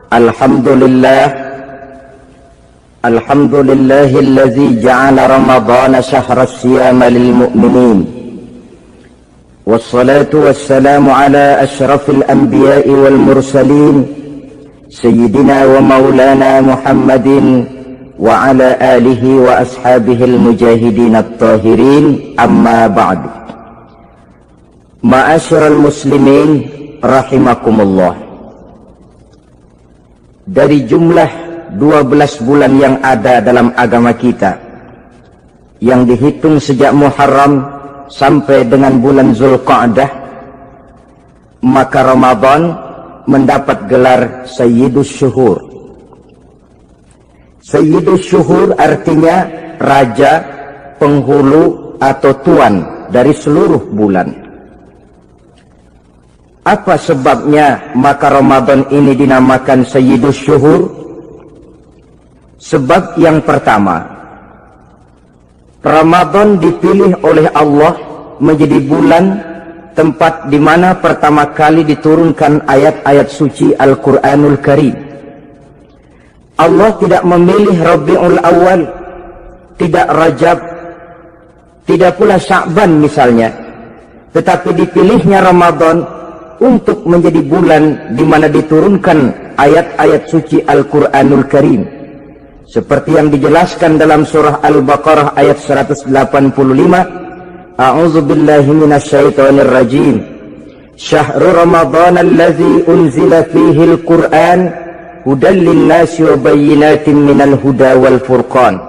Alhamdulillahilladzi ja'ala Ramadhana syahra siyama lil mu'minin. Wassalatu wassalamu ala asyrafil anbiya'i wal mursalin sayyidina wa maulana Muhammadin wa ala alihi wa ashabihil mujahidin at-tahirin, amma ba'du. Ma'asyiral muslimin rahimakumullah. Dari jumlah 12 bulan yang ada dalam agama kita, yang dihitung sejak Muharram sampai dengan bulan Zulqa'dah, maka Ramadan mendapat gelar Sayyidus Syuhur. Sayyidus Syuhur artinya raja, penghulu atau tuan dari seluruh bulan. Apa sebabnya maka Ramadan ini dinamakan Sayyidus Syuhur? Sebab yang pertama, Ramadan dipilih oleh Allah menjadi bulan tempat di mana pertama kali diturunkan ayat-ayat suci Al-Quranul Karim. Allah tidak memilih Rabiul Awal, tidak Rajab, tidak pula Sya'ban misalnya, tetapi dipilihnya Ramadan untuk menjadi bulan di mana diturunkan ayat-ayat suci Al-Quranul Karim, seperti yang dijelaskan dalam surah Al-Baqarah ayat 185. A'udzu billahi minasyaitonir rajim. Syahrul Ramadan allazi unzila fihi al-Qur'an hudan lin-nasi wa bayyinatin minal huda wal furqan.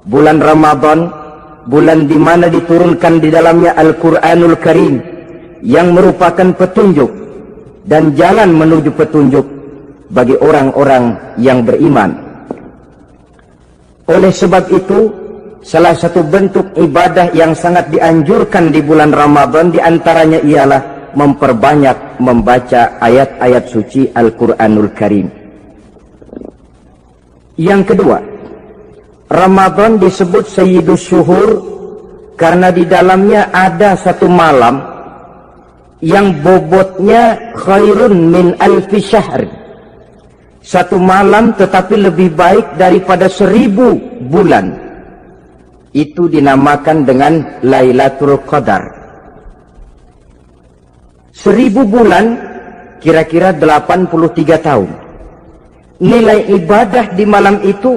Bulan Ramadan, bulan di mana diturunkan di dalamnya Al-Qur'anul Karim, yang merupakan petunjuk dan jalan menuju petunjuk bagi orang-orang yang beriman. Oleh sebab itu, salah satu bentuk ibadah yang sangat dianjurkan di bulan Ramadan diantaranya ialah memperbanyak membaca ayat-ayat suci Al-Quranul Karim. Yang kedua, Ramadan disebut Sayyidus Syuhur karena di dalamnya ada satu malam yang bobotnya khairun min alfi syahr. Satu malam tetapi lebih baik daripada 1000 bulan. Itu dinamakan dengan Lailatul Qadar. 1000 bulan kira-kira 83 tahun. Nilai ibadah di malam itu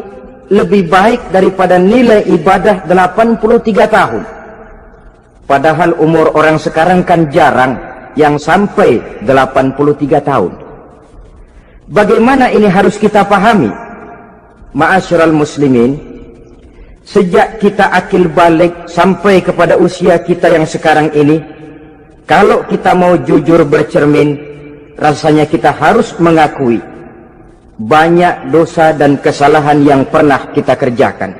lebih baik daripada nilai ibadah 83 tahun. Padahal umur orang sekarang kan jarang yang sampai 83 tahun. Bagaimana ini harus kita pahami? Ma'asyiral muslimin, sejak kita akil balik sampai kepada usia kita yang sekarang ini, kalau kita mau jujur bercermin, rasanya kita harus mengakui banyak dosa dan kesalahan yang pernah kita kerjakan.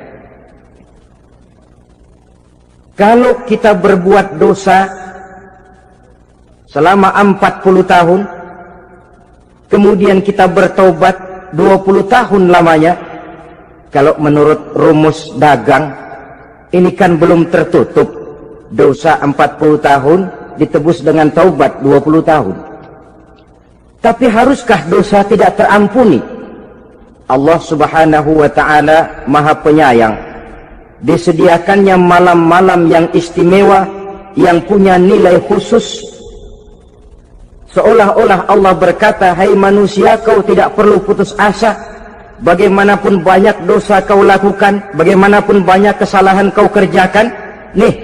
Kalau kita berbuat dosa selama 40 tahun, kemudian kita bertobat 20 tahun lamanya, kalau menurut rumus dagang, ini kan belum tertutup. Dosa 40 tahun ditebus dengan taubat 20 tahun. Tapi haruskah dosa tidak terampuni? Allah Subhanahu wa ta'ala Maha Penyayang. Disediakannya malam-malam yang istimewa, yang punya nilai khusus. Seolah-olah Allah berkata, hai manusia, kau tidak perlu putus asa. Bagaimanapun banyak dosa kau lakukan, bagaimanapun banyak kesalahan kau kerjakan, nih,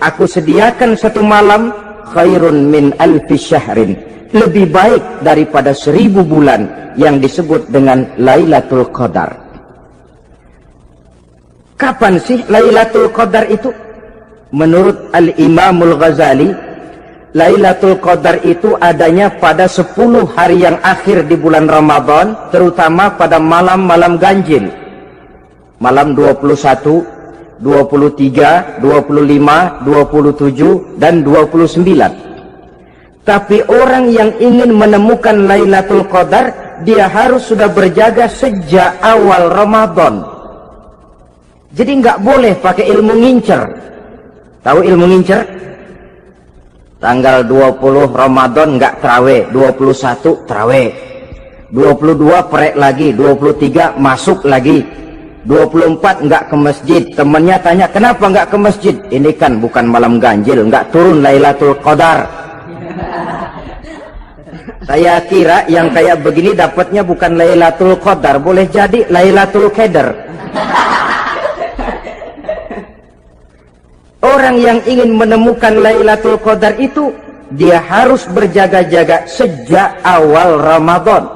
aku sediakan satu malam khairun min alfi syahrin, lebih baik daripada 1000 bulan, yang disebut dengan Lailatul Qadar. Kapan sih Lailatul Qadar itu? Menurut Al-Imamul Ghazali, Lailatul Qadar itu adanya pada 10 hari yang akhir di bulan Ramadan, terutama pada malam-malam ganjil. Malam 21, 23, 25, 27, dan 29. Tapi orang yang ingin menemukan Lailatul Qadar, dia harus sudah berjaga sejak awal Ramadan. Jadi nggak boleh pakai ilmu ngincer. Tahu ilmu ngincer? Tanggal 20 Ramadan nggak terawih, 21 terawih. 22 perek lagi, 23 masuk lagi, 24 enggak ke masjid. Temannya tanya, kenapa enggak ke masjid? Ini kan bukan malam ganjil, enggak turun Lailatul Qadar. Saya kira yang kayak begini dapatnya bukan Lailatul Qadar, boleh jadi Lailatul Qadar. Orang yang ingin menemukan Lailatul Qadar itu, dia harus berjaga-jaga sejak awal Ramadan.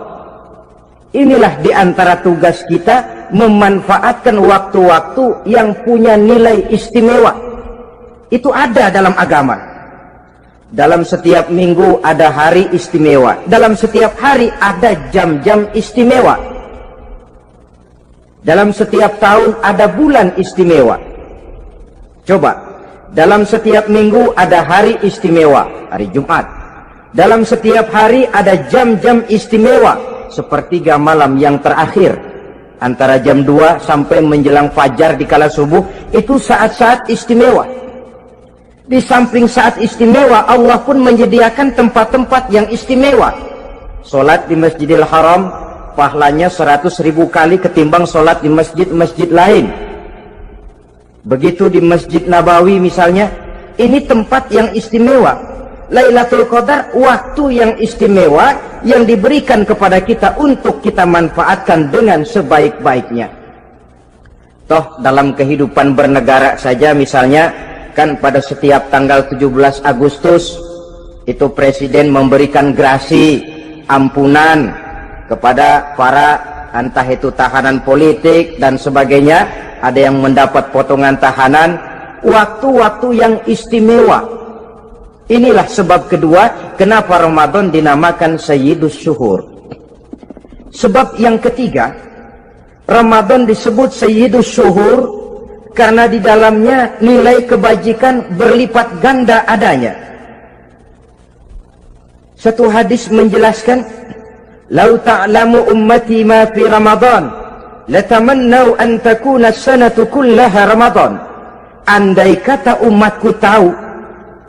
Inilah diantara tugas kita, memanfaatkan waktu-waktu yang punya nilai istimewa. Itu ada dalam agama. Dalam setiap minggu ada hari istimewa. Dalam setiap hari ada jam-jam istimewa. Dalam setiap tahun ada bulan istimewa. Coba, dalam setiap minggu ada hari istimewa, hari Jumat. Dalam setiap hari ada jam-jam istimewa, sepertiga malam yang terakhir. Antara jam 2 sampai menjelang fajar di kala subuh, itu saat-saat istimewa. Di samping saat istimewa, Allah pun menyediakan tempat-tempat yang istimewa. Solat di Masjidil Haram, pahalanya 100.000 kali ketimbang solat di masjid-masjid lain. Begitu di Masjid Nabawi misalnya, ini tempat yang istimewa. Lailatul Qadar, waktu yang istimewa yang diberikan kepada kita untuk kita manfaatkan dengan sebaik-baiknya. Toh dalam kehidupan bernegara saja misalnya, kan pada setiap tanggal 17 Agustus itu presiden memberikan grasi ampunan kepada para entah itu tahanan politik dan sebagainya. Ada yang mendapat potongan tahanan, waktu-waktu yang istimewa. Inilah sebab kedua kenapa Ramadan dinamakan Sayyidus Syuhur. Sebab yang ketiga, Ramadan disebut Sayyidus Syuhur karena di dalamnya nilai kebajikan berlipat ganda adanya. Satu hadis menjelaskan, "Lau ta'lamu ummati ma fi Ramadan, latamannau an takuna as-sanatu kullaha Ramadan." Andai kata umatku tahu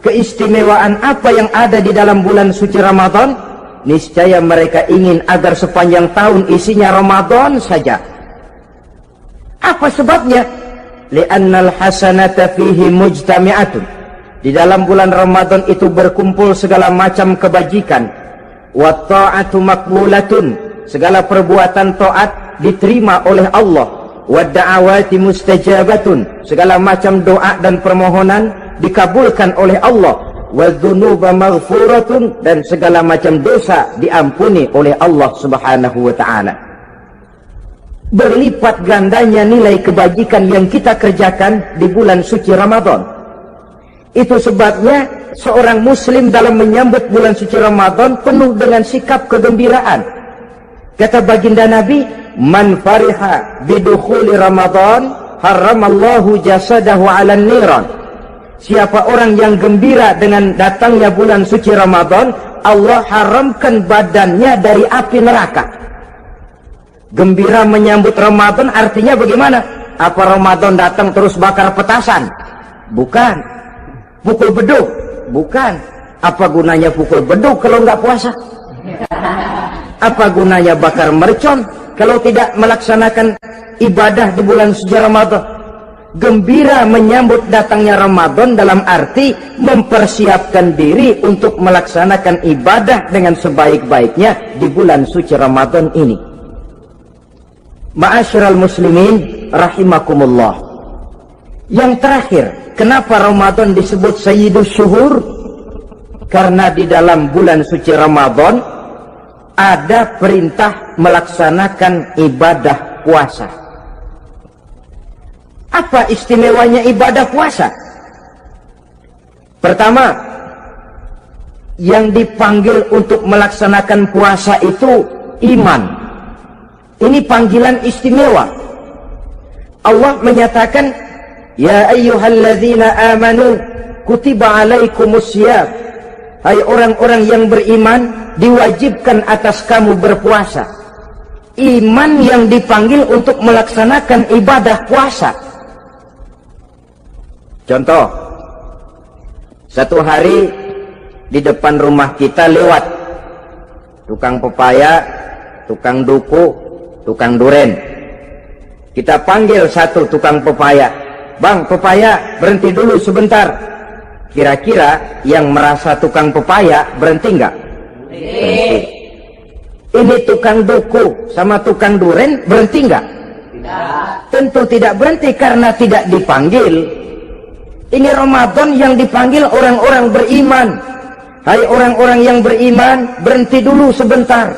keistimewaan apa yang ada di dalam bulan suci Ramadan, niscaya mereka ingin agar sepanjang tahun isinya Ramadan saja. Apa sebabnya? Li'annal hasanata fihi mujtami'atun. Di dalam bulan Ramadan itu berkumpul segala macam kebajikan. Wa ta'atu maqbulatun. Segala perbuatan taat diterima oleh Allah. Wa da'awati mustajabatun. Segala macam doa dan permohonan dikabulkan oleh Allah. Wa dzunuba maghfuratun. Dan segala macam dosa diampuni oleh Allah Subhanahu wa ta'ala. Berlipat gandanya nilai kebajikan yang kita kerjakan di bulan suci Ramadan. Itu sebabnya seorang muslim dalam menyambut bulan suci Ramadan penuh dengan sikap kegembiraan. Kata baginda Nabi, "Man fariha bidukhuli Ramadan, haramallahu jasadahu 'alan niran." Siapa orang yang gembira dengan datangnya bulan suci Ramadan, Allah haramkan badannya dari api neraka. Gembira menyambut Ramadan artinya bagaimana? Apa Ramadan datang terus bakar petasan? Bukan. Pukul beduk? Bukan. Apa gunanya pukul beduk kalau nggak puasa? Apa gunanya bakar mercon kalau tidak melaksanakan ibadah di bulan suci Ramadan? Gembira menyambut datangnya Ramadan dalam arti mempersiapkan diri untuk melaksanakan ibadah dengan sebaik-baiknya di bulan suci Ramadan ini. Ma'asyiral muslimin rahimakumullah. Yang terakhir, kenapa Ramadan disebut Sayyidus Syuhur? Karena di dalam bulan suci Ramadan ada perintah melaksanakan ibadah puasa. Apa istimewanya ibadah puasa? Pertama, yang dipanggil untuk melaksanakan puasa itu iman. Ini panggilan istimewa. Allah menyatakan, "Ya ayyuhalladzina amanu kutiba alaikumusiyam." Hai orang-orang yang beriman, diwajibkan atas kamu berpuasa. Iman yang dipanggil untuk melaksanakan ibadah puasa. Contoh, satu hari di depan rumah kita lewat tukang pepaya, tukang duku, tukang duren. Kita panggil satu tukang pepaya. Bang, pepaya, berhenti dulu sebentar. Kira-kira yang merasa tukang pepaya berhenti enggak? Berhenti. Ini tukang duku sama tukang duren berhenti enggak? Tidak. Tentu tidak berhenti karena tidak dipanggil. Ini Ramadan yang dipanggil orang-orang beriman. Hai orang-orang yang beriman, berhenti dulu sebentar.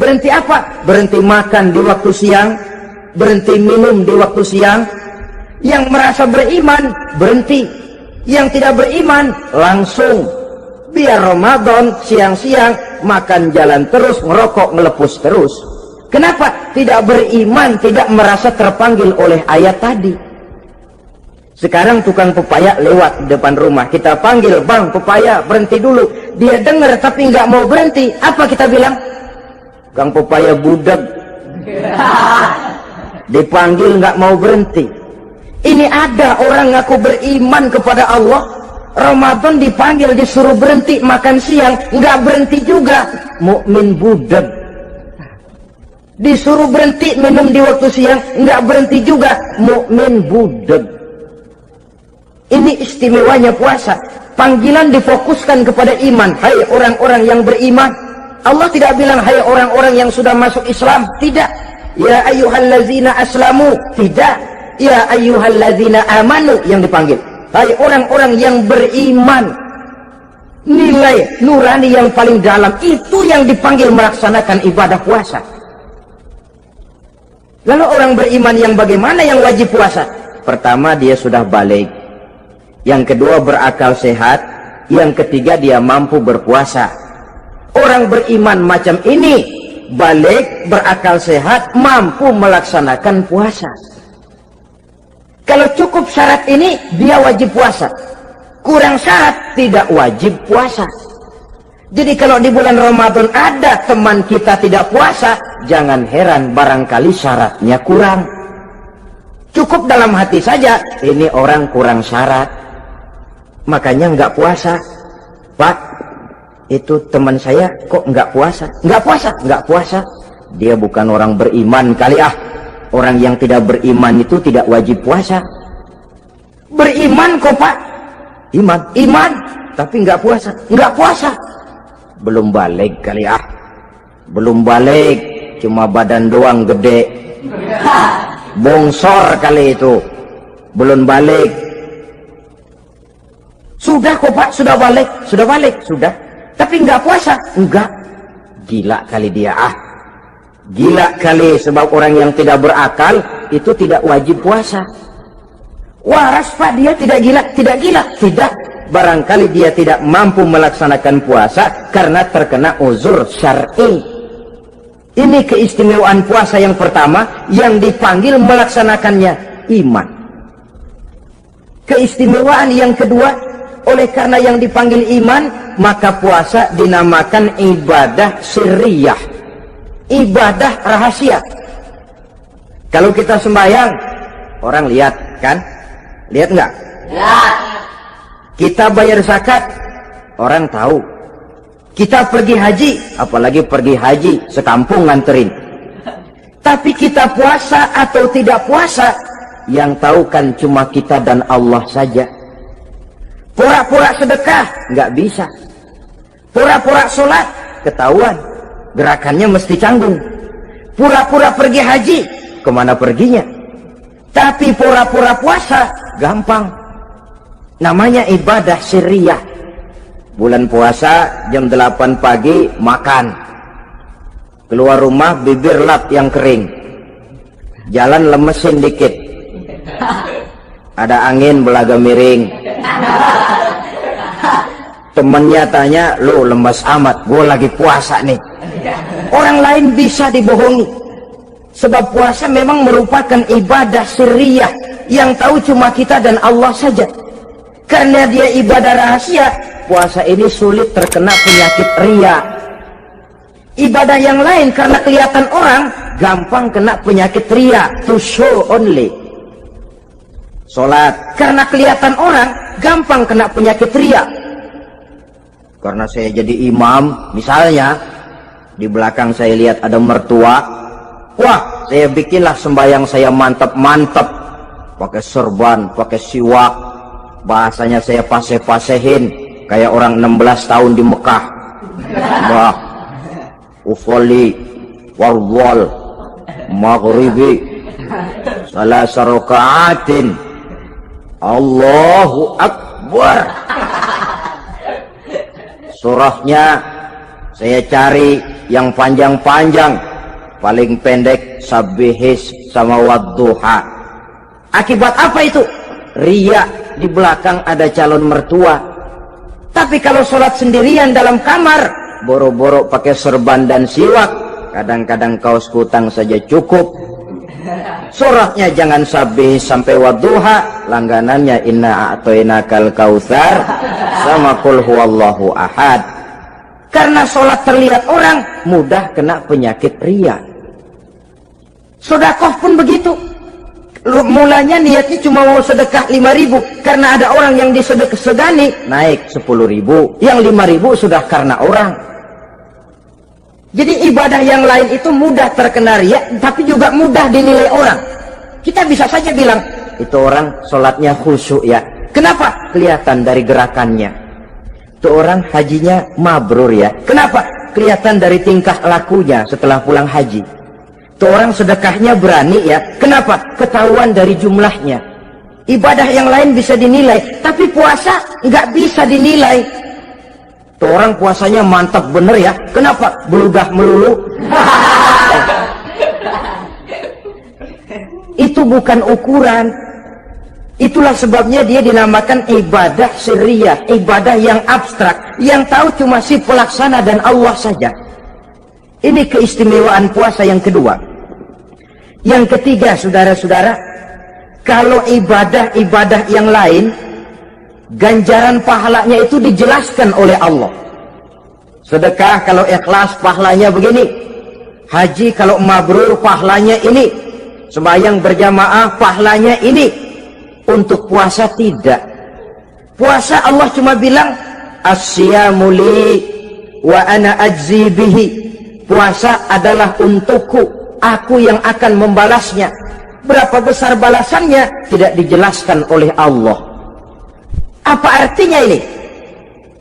Berhenti apa? Berhenti makan di waktu siang, berhenti minum di waktu siang. Yang merasa beriman, berhenti. Yang tidak beriman, langsung. Biar Ramadan siang-siang makan jalan terus, ngerokok, ngelepus terus. Kenapa? Tidak beriman, tidak merasa terpanggil oleh ayat tadi. Sekarang tukang pepaya lewat di depan rumah. Kita panggil, bang pepaya berhenti dulu. Dia dengar tapi nggak mau berhenti. Apa kita bilang? Kang pepaya budak. Dipanggil nggak mau berhenti. Ini ada orang ngaku beriman kepada Allah. Ramadan dipanggil disuruh berhenti makan siang, nggak berhenti juga. Mukmin budak. Disuruh berhenti minum di waktu siang, nggak berhenti juga. Mukmin budak. Ini istimewanya puasa. Panggilan difokuskan kepada iman. Hai orang-orang yang beriman. Allah tidak bilang hai orang-orang yang sudah masuk Islam. Tidak. Ya ayyuhallazina aslamu. Tidak. Ya ayyuhallazina amanu yang dipanggil. Hai orang-orang yang beriman. Nilai nurani yang paling dalam. Itu yang dipanggil melaksanakan ibadah puasa. Lalu orang beriman yang bagaimana yang wajib puasa? Pertama dia sudah balik. Yang kedua berakal sehat. Yang ketiga dia mampu berpuasa. Orang beriman macam ini balik, berakal sehat, mampu melaksanakan puasa. Kalau cukup syarat ini dia wajib puasa. Kurang syarat tidak wajib puasa. Jadi kalau di bulan Ramadan ada teman kita tidak puasa, jangan heran barangkali syaratnya kurang. Cukup dalam hati saja ini orang kurang syarat. Makanya nggak puasa. Pak, itu teman saya kok nggak puasa? Nggak puasa, nggak puasa. Dia bukan orang beriman kali ah. Orang yang tidak beriman itu tidak wajib puasa. Beriman kok Pak? Iman, tapi nggak puasa, nggak puasa. Belum balik kali ah. Belum balik, cuma badan doang gede. Bongsor kali itu. Belum balik. Sudah kok Pak, sudah balik, sudah. Tapi enggak puasa, enggak. Gila kali dia ah. Gila kali sebab orang yang tidak berakal itu tidak wajib puasa. Waras Pak, dia tidak gila, tidak. Barangkali dia tidak mampu melaksanakan puasa karena terkena uzur syar'i. Ini keistimewaan puasa yang pertama yang dipanggil melaksanakannya iman. Keistimewaan yang kedua, oleh karena yang dipanggil iman, maka puasa dinamakan ibadah sirriyah, ibadah rahasia. Kalau kita sembahyang, orang lihat kan? Lihat nggak? Lihat. Kita bayar zakat, orang tahu. Kita pergi haji, apalagi pergi haji sekampung nganterin. Tapi kita puasa atau tidak puasa, yang tahu kan cuma kita dan Allah saja. Pura-pura sedekah, nggak bisa. Pura-pura sholat, ketahuan. Gerakannya mesti canggung. Pura-pura pergi haji, kemana perginya? Tapi pura-pura puasa, gampang. Namanya ibadah sirriyah. Bulan puasa, jam 8 pagi, makan. Keluar rumah, bibir lap yang kering. Jalan lemesin dikit. Ada angin, belaga miring. Temennya tanya, lu lemes amat, gue lagi puasa nih. Orang lain bisa dibohongi. Sebab puasa memang merupakan ibadah sirriyah yang tahu cuma kita dan Allah saja. Karena dia ibadah rahasia, puasa ini sulit terkena penyakit riya. Ibadah yang lain karena kelihatan orang, gampang kena penyakit riya, to show only. Sholat, karena kelihatan orang, gampang kena penyakit riya. Karena saya jadi imam, misalnya, Di belakang saya lihat ada mertua. Wah, saya bikinlah sembahyang saya mantap-mantap. Pakai serban, pakai siwak. Bahasanya saya paseh-pasehin kayak orang 16 tahun di Mekah. Wah, usolli warwal maghribi salasa raka'atin Allahu Akbar. Surahnya saya cari yang panjang-panjang, paling pendek sabbihis sama wadduha. Akibat apa itu? Riya, di belakang ada calon mertua. Tapi kalau sholat sendirian dalam kamar, boro-boro pakai serban dan siwak, kadang-kadang kaos kutang saja cukup. Surahnya jangan sabbih sampai wadduha, langganannya inna a'toinakal kautsar sama qul huwallahu ahad. Karena sholat terlihat orang, mudah kena penyakit riya. Sedekah pun begitu. Mulanya niatnya cuma mau sedekah 5.000, karena ada orang yang disedekahsegani naik 10.000, yang 5.000 sudah karena orang. Jadi ibadah yang lain itu mudah terkena riya, tapi juga mudah dinilai orang. Kita bisa saja bilang, itu orang sholatnya khusyuk ya. Kenapa? Kelihatan dari gerakannya. Itu orang hajinya mabrur ya. Kenapa? Kelihatan dari tingkah lakunya setelah pulang haji. Itu orang sedekahnya berani ya. Kenapa? Ketahuan dari jumlahnya. Ibadah yang lain bisa dinilai, tapi puasa nggak bisa dinilai. Itu orang puasanya mantap bener ya. Kenapa? Beludah melulu. Itu bukan ukuran. Itulah sebabnya dia dinamakan ibadah sirriyah, ibadah yang abstrak, yang tahu cuma si pelaksana dan Allah saja. Ini keistimewaan puasa yang kedua. Yang ketiga, saudara-saudara, kalau ibadah-ibadah yang lain, ganjaran pahalanya itu dijelaskan oleh Allah. Sedekah kalau ikhlas pahalanya begini, haji kalau mabrur pahalanya ini, sembahyang berjamaah pahalanya ini. Untuk puasa tidak. Puasa Allah cuma bilang as-siyamu li wa ana ajzi bihi. Puasa adalah untukku, aku yang akan membalasnya. Berapa besar balasannya tidak dijelaskan oleh Allah. Apa artinya ini?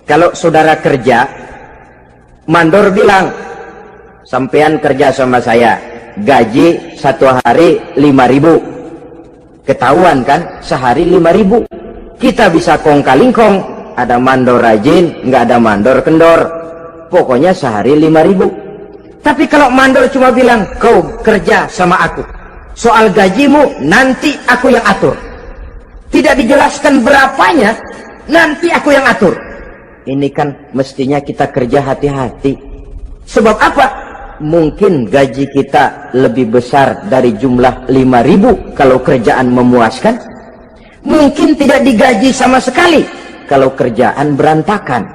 Kalau saudara kerja, mandor bilang, sampean kerja sama saya, gaji satu hari 5.000. Ketahuan kan, sehari 5.000. Kita bisa kong kaling kong, ada mandor rajin, nggak ada mandor kendor. Pokoknya sehari 5.000. Tapi kalau mandor cuma bilang, kau kerja sama aku, soal gajimu nanti aku yang atur. Tidak dijelaskan berapanya, nanti aku yang atur. Ini kan mestinya kita kerja hati-hati. Sebab apa? Mungkin gaji kita lebih besar dari jumlah 5.000 kalau kerjaan memuaskan. Mungkin tidak digaji sama sekali kalau kerjaan berantakan.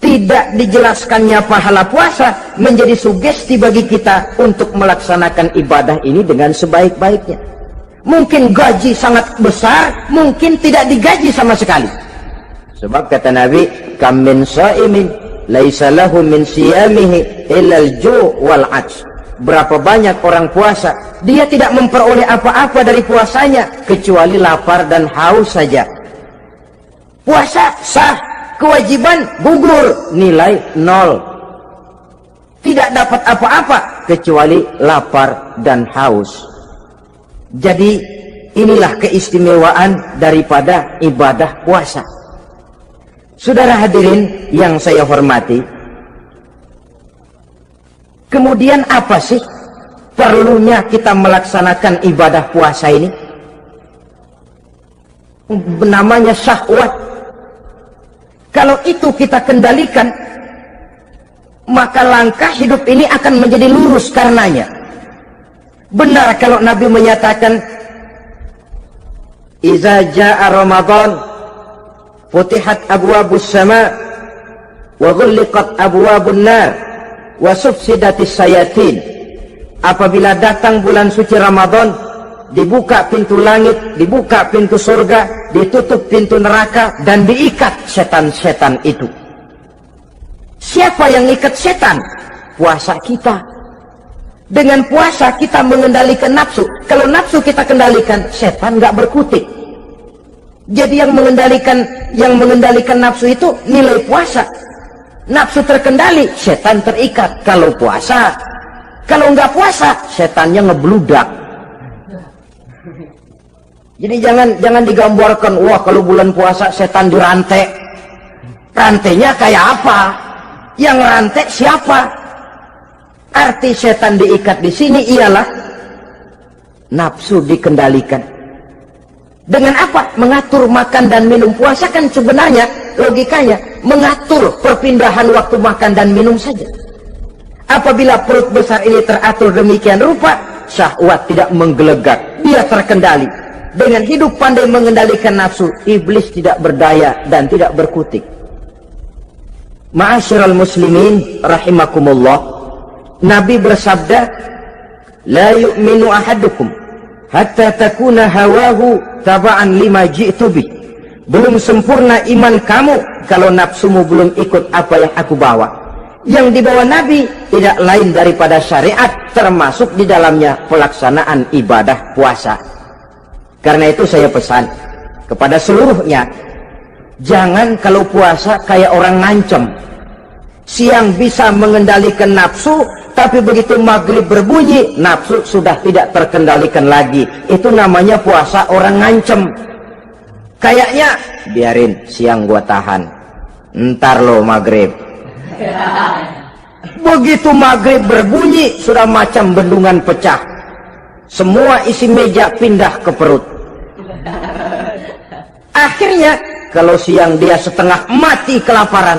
Tidak dijelaskannya pahala puasa menjadi sugesti bagi kita untuk melaksanakan ibadah ini dengan sebaik-baiknya. Mungkin gaji sangat besar, mungkin tidak digaji sama sekali. Sebab kata Nabi, kam min sha'imin laisa lahu min siyamihi illal ju' wal 'atsh. Berapa banyak orang puasa, dia tidak memperoleh apa-apa dari puasanya kecuali lapar dan haus saja. Puasa sah, kewajiban gugur, nilai 0. Tidak dapat apa-apa kecuali lapar dan haus. Jadi inilah keistimewaan daripada ibadah puasa. Saudara hadirin yang saya hormati, kemudian apa sih perlunya kita melaksanakan ibadah puasa ini? Namanya syahwat. Kalau itu kita kendalikan, maka langkah hidup ini akan menjadi lurus karenanya. Benar kalau Nabi menyatakan, iza ja'a Ramadan futihat abwabus sama wa ghulliqat abwabun nar wa subsidatis sayatin. Apabila datang bulan suci Ramadan, dibuka pintu langit, dibuka pintu surga, ditutup pintu neraka, dan diikat setan-setan itu. Siapa yang ikat setan? Puasa kita. Dengan puasa kita mengendalikan nafsu. Kalau nafsu kita kendalikan, setan nggak berkutik. Jadi yang mengendalikan nafsu itu nilai puasa. Nafsu terkendali, setan terikat. Kalau puasa, kalau nggak puasa, setannya ngebludak. Jadi jangan digambarkan, wah kalau bulan puasa setan dirantai. Rantainya kayak apa? Yang rantai siapa? Arti setan diikat di sini ialah nafsu dikendalikan. Dengan apa? Mengatur makan dan minum. Puasa kan sebenarnya logikanya mengatur perpindahan waktu makan dan minum saja. Apabila perut besar ini teratur demikian rupa, syahwat tidak menggelegak, dia terkendali. Dengan hidup pandai mengendalikan nafsu, iblis tidak berdaya dan tidak berkutik. Ma'asyiral muslimin rahimakumullah, Nabi bersabda, la yu'minu ahadukum hatta takuna hawahu taba'an lima ji'tu bih. Belum sempurna iman kamu kalau nafsumu belum ikut apa yang aku bawa. Yang dibawa Nabi tidak lain daripada syariat, termasuk di dalamnya pelaksanaan ibadah puasa. Karena itu saya pesan kepada seluruhnya, jangan kalau puasa kayak orang ngancem. Siang bisa mengendalikan nafsu, tapi begitu maghrib berbunyi, nafsu sudah tidak terkendalikan lagi. Itu namanya puasa orang ngancem. Kayaknya, biarin siang gua tahan, ntar lo maghrib. Begitu maghrib berbunyi, sudah macam bendungan pecah. Semua isi meja pindah ke perut. Akhirnya, kalau siang dia setengah mati kelaparan,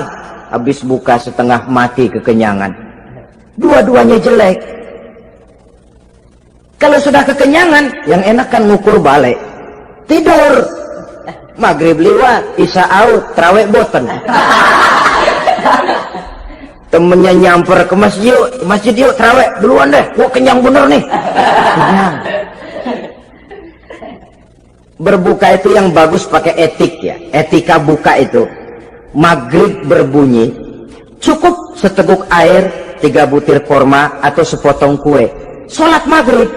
habis buka setengah mati kekenyangan. Dua-duanya jelek. Kalau sudah kekenyangan, yang enak kan ngukur balik. Tidur. Maghrib liwat, isya out, traweh boten. Temennya nyamper ke masjid yuk traweh duluan deh, gua kenyang bener nih. Kenyang. Berbuka itu yang bagus pakai etik ya. Etika buka itu. Maghrib berbunyi, cukup seteguk air, 3 butir korma atau sepotong kue. Sholat maghrib.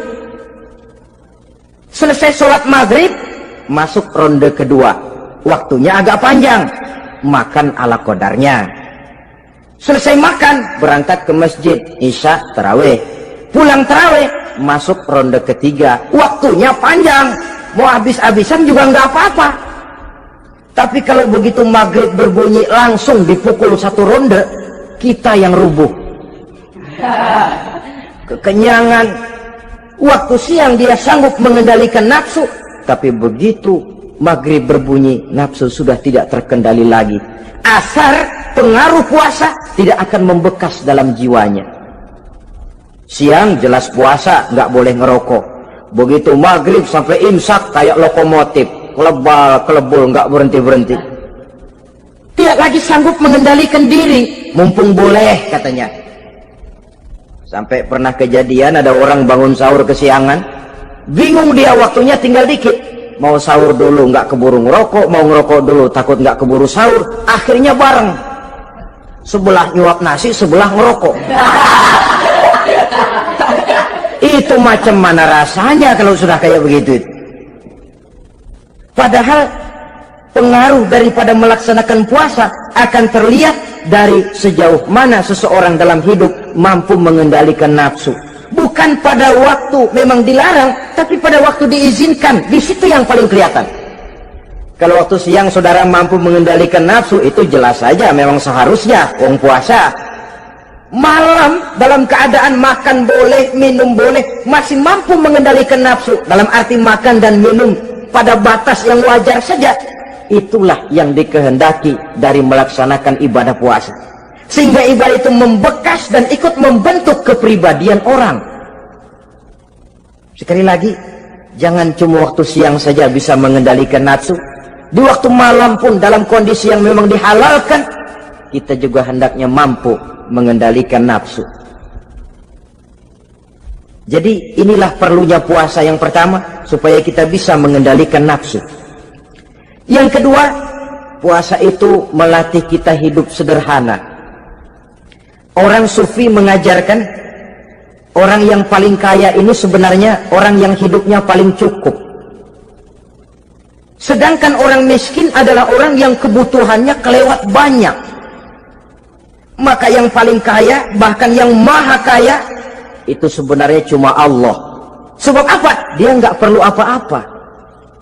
Selesai sholat maghrib, masuk ronde kedua. Waktunya agak panjang. Makan ala qadarnya. Selesai makan, berangkat ke masjid, isya, taraweh. Pulang taraweh, masuk ronde ketiga. Waktunya panjang. Mau habis-habisan juga nggak apa-apa. Tapi kalau begitu maghrib berbunyi langsung dipukul 1 ronde, kita yang rubuh. Kekenyangan. Waktu siang dia sanggup mengendalikan nafsu, tapi begitu maghrib berbunyi, nafsu sudah tidak terkendali lagi. Asar pengaruh puasa tidak akan membekas dalam jiwanya. Siang jelas puasa, nggak boleh ngerokok. Begitu maghrib sampai imsak kayak lokomotif, kelebul nggak berhenti-berhenti. Tidak lagi sanggup mengendalikan diri, mumpung boleh katanya. Sampai pernah kejadian ada orang bangun sahur kesiangan, bingung dia waktunya tinggal dikit. Mau sahur dulu nggak keburu ngerokok, mau ngerokok dulu takut nggak keburu sahur. Akhirnya bareng, sebelah nyuap nasi, sebelah ngerokok. Itu macam mana rasanya kalau sudah kayak begitu? Padahal pengaruh daripada melaksanakan puasa akan terlihat dari sejauh mana seseorang dalam hidup mampu mengendalikan nafsu. Bukan pada waktu memang dilarang, tapi pada waktu diizinkan. Di situ yang paling kelihatan. Kalau waktu siang saudara mampu mengendalikan nafsu, itu jelas saja memang seharusnya orang puasa. Malam dalam keadaan makan boleh, minum boleh, masih mampu mengendalikan nafsu, dalam arti makan dan minum pada batas yang wajar saja. Itulah yang dikehendaki dari melaksanakan ibadah puasa, sehingga ibadah itu membekas dan ikut membentuk kepribadian orang. Sekali lagi, jangan cuma waktu siang saja bisa mengendalikan nafsu. Di waktu malam pun dalam kondisi yang memang dihalalkan, kita juga hendaknya mampu mengendalikan nafsu. Jadi inilah perlunya puasa yang pertama, supaya kita bisa mengendalikan nafsu. Yang kedua, puasa itu melatih kita hidup sederhana. Orang sufi mengajarkan orang yang paling kaya ini sebenarnya orang yang hidupnya paling cukup. Sedangkan orang miskin adalah orang yang kebutuhannya kelewat banyak. Maka yang paling kaya, bahkan yang maha kaya, itu sebenarnya cuma Allah. Sebab apa? Dia nggak perlu apa-apa.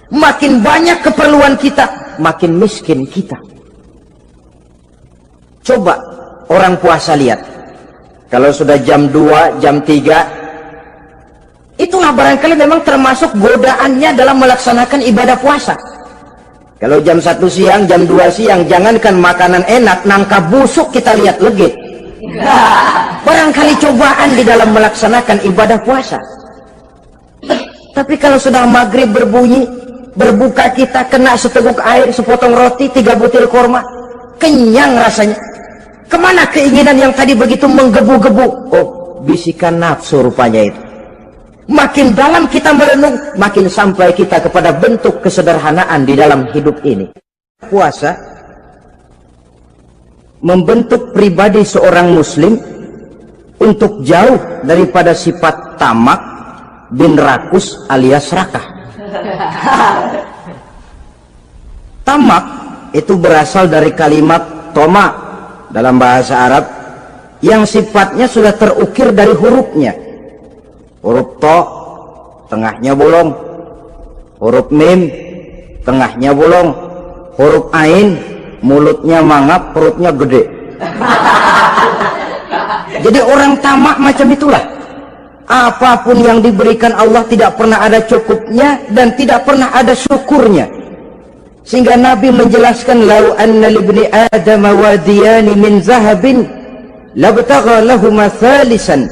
Makin banyak keperluan kita, makin miskin kita. Coba orang puasa lihat. Kalau sudah jam 2, jam 3, itulah barangkali memang termasuk godaannya dalam melaksanakan ibadah puasa. Kalau jam 1 siang, jam 2 siang, jangankan makanan enak, nangka busuk kita lihat legit. Barangkali cobaan di dalam melaksanakan ibadah puasa. Tapi kalau sudah maghrib berbunyi, berbuka kita kena seteguk air, sepotong roti, 3 butir kurma, kenyang rasanya. Kemana keinginan yang tadi begitu menggebu-gebu? Oh, bisikan nafsu rupanya itu. Makin dalam kita merenung, makin sampai kita kepada bentuk kesederhanaan di dalam hidup ini. Puasa membentuk pribadi seorang muslim untuk jauh daripada sifat tamak bin rakus alias serakah. Tamak itu berasal dari kalimat toma dalam bahasa Arab yang sifatnya sudah terukir dari hurufnya. Huruf to, tengahnya bolong. Huruf mim, tengahnya bolong. Huruf ain, mulutnya mangap, perutnya gede. Jadi orang tamak macam itulah. Apapun yang diberikan Allah tidak pernah ada cukupnya dan tidak pernah ada syukurnya. Sehingga Nabi menjelaskan, lau anna libni adama wadiyani min zahabin labtagha lahuma thalisan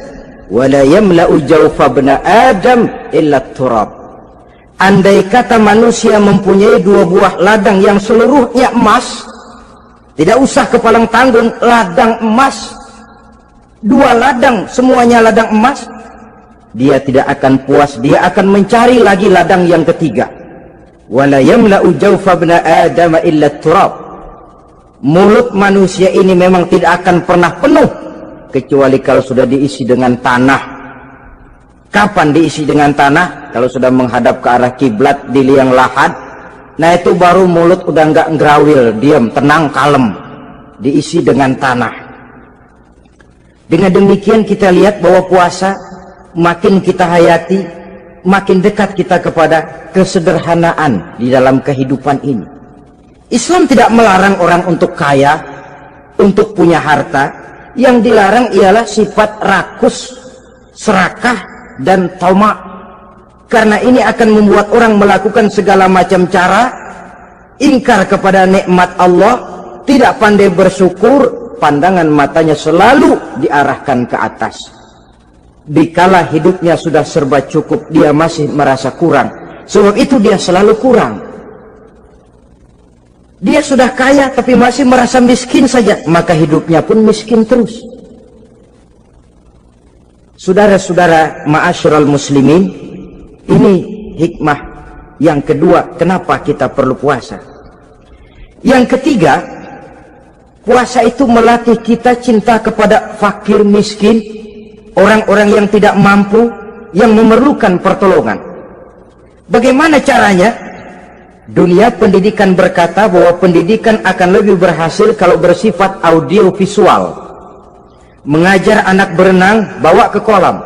wala yamla'u jawfa ibn adam illa turab. Andai kata manusia mempunyai 2 buah ladang yang seluruhnya emas, tidak usah kepalang tanggung, ladang emas, 2 ladang semuanya ladang emas, dia tidak akan puas, dia akan mencari lagi ladang yang ketiga. Wala yamla'u jawfa ibn adam illa turab. Mulut manusia ini memang tidak akan pernah penuh kecuali kalau sudah diisi dengan tanah. Kapan diisi dengan tanah? Kalau sudah menghadap ke arah kiblat di liang lahat, nah itu baru mulut udah nggak ngerawil, diam, tenang, kalem, diisi dengan tanah. Dengan demikian kita lihat bahwa puasa makin kita hayati, makin dekat kita kepada kesederhanaan di dalam kehidupan ini. Islam tidak melarang orang untuk kaya, untuk punya harta. Yang dilarang ialah sifat rakus, serakah, dan tamak. Karena ini akan membuat orang melakukan segala macam cara, ingkar kepada nikmat Allah, tidak pandai bersyukur, pandangan matanya selalu diarahkan ke atas. Dikala hidupnya sudah serba cukup, dia masih merasa kurang. Sebab itu dia selalu kurang. Dia sudah kaya tapi masih merasa miskin saja, maka hidupnya pun miskin terus. Saudara-saudara ma'asyiral muslimin, ini hikmah yang kedua kenapa kita perlu puasa. Yang ketiga, puasa itu melatih kita cinta kepada fakir miskin, orang-orang yang tidak mampu, yang memerlukan pertolongan. Bagaimana caranya? Dunia pendidikan berkata bahwa pendidikan akan lebih berhasil kalau bersifat audio visual. Mengajar anak berenang, bawa ke kolam.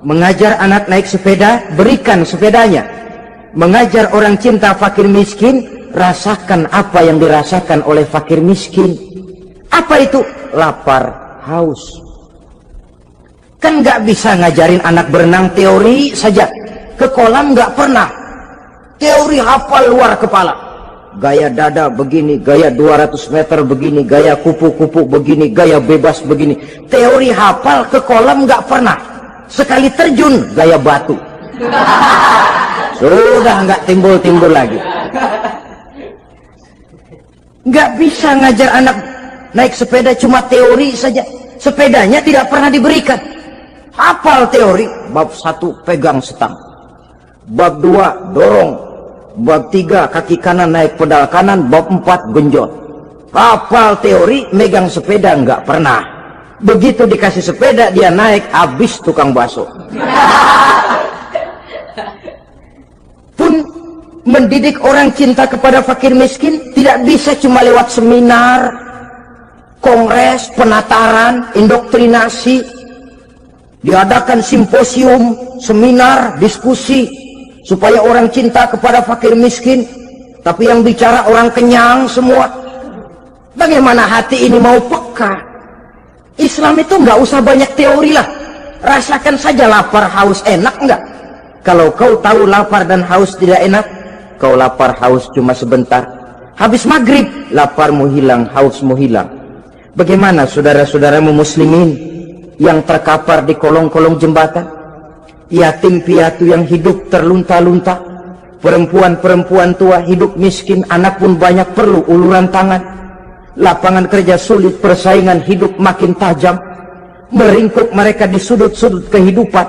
Mengajar anak naik sepeda, berikan sepedanya. Mengajar orang cinta fakir miskin, rasakan apa yang dirasakan oleh fakir miskin. Apa itu? Lapar, haus. Kan nggak bisa ngajarin anak berenang teori saja, ke kolam nggak pernah. Teori hafal luar kepala. Gaya dada begini, gaya 200 meter begini, gaya kupu-kupu begini, gaya bebas begini. Teori hafal, ke kolam nggak pernah. Sekali terjun, gaya batu. Sudah nggak timbul-timbul lagi. Nggak bisa ngajar anak naik sepeda cuma teori saja. Sepedanya tidak pernah diberikan. Hafal teori, bab 1 pegang setang. Bab 2 dorong. Bab 3 kaki kanan naik pedal kanan. Bab 4 genjot. Hafal teori, megang sepeda nggak pernah. Begitu dikasih sepeda, dia naik, habis tukang bakso. Pun mendidik orang cinta kepada fakir miskin tidak bisa cuma lewat seminar, kongres, penataran, indoktrinasi. Diadakan simposium, seminar, diskusi supaya orang cinta kepada fakir miskin, tapi yang bicara orang kenyang semua. Bagaimana hati ini mau peka? Islam itu nggak usah banyak teori lah, rasakan saja lapar haus enak nggak? Kalau kau tahu lapar dan haus tidak enak, kau lapar haus cuma sebentar, habis maghrib laparmu hilang, hausmu hilang. Bagaimana saudara-saudaramu muslimin yang terkapar di kolong-kolong jembatan, yatim piatu yang hidup terlunta-lunta, perempuan-perempuan tua hidup miskin, anak pun banyak perlu uluran tangan, lapangan kerja sulit, persaingan hidup makin tajam, meringkuk mereka di sudut-sudut kehidupan,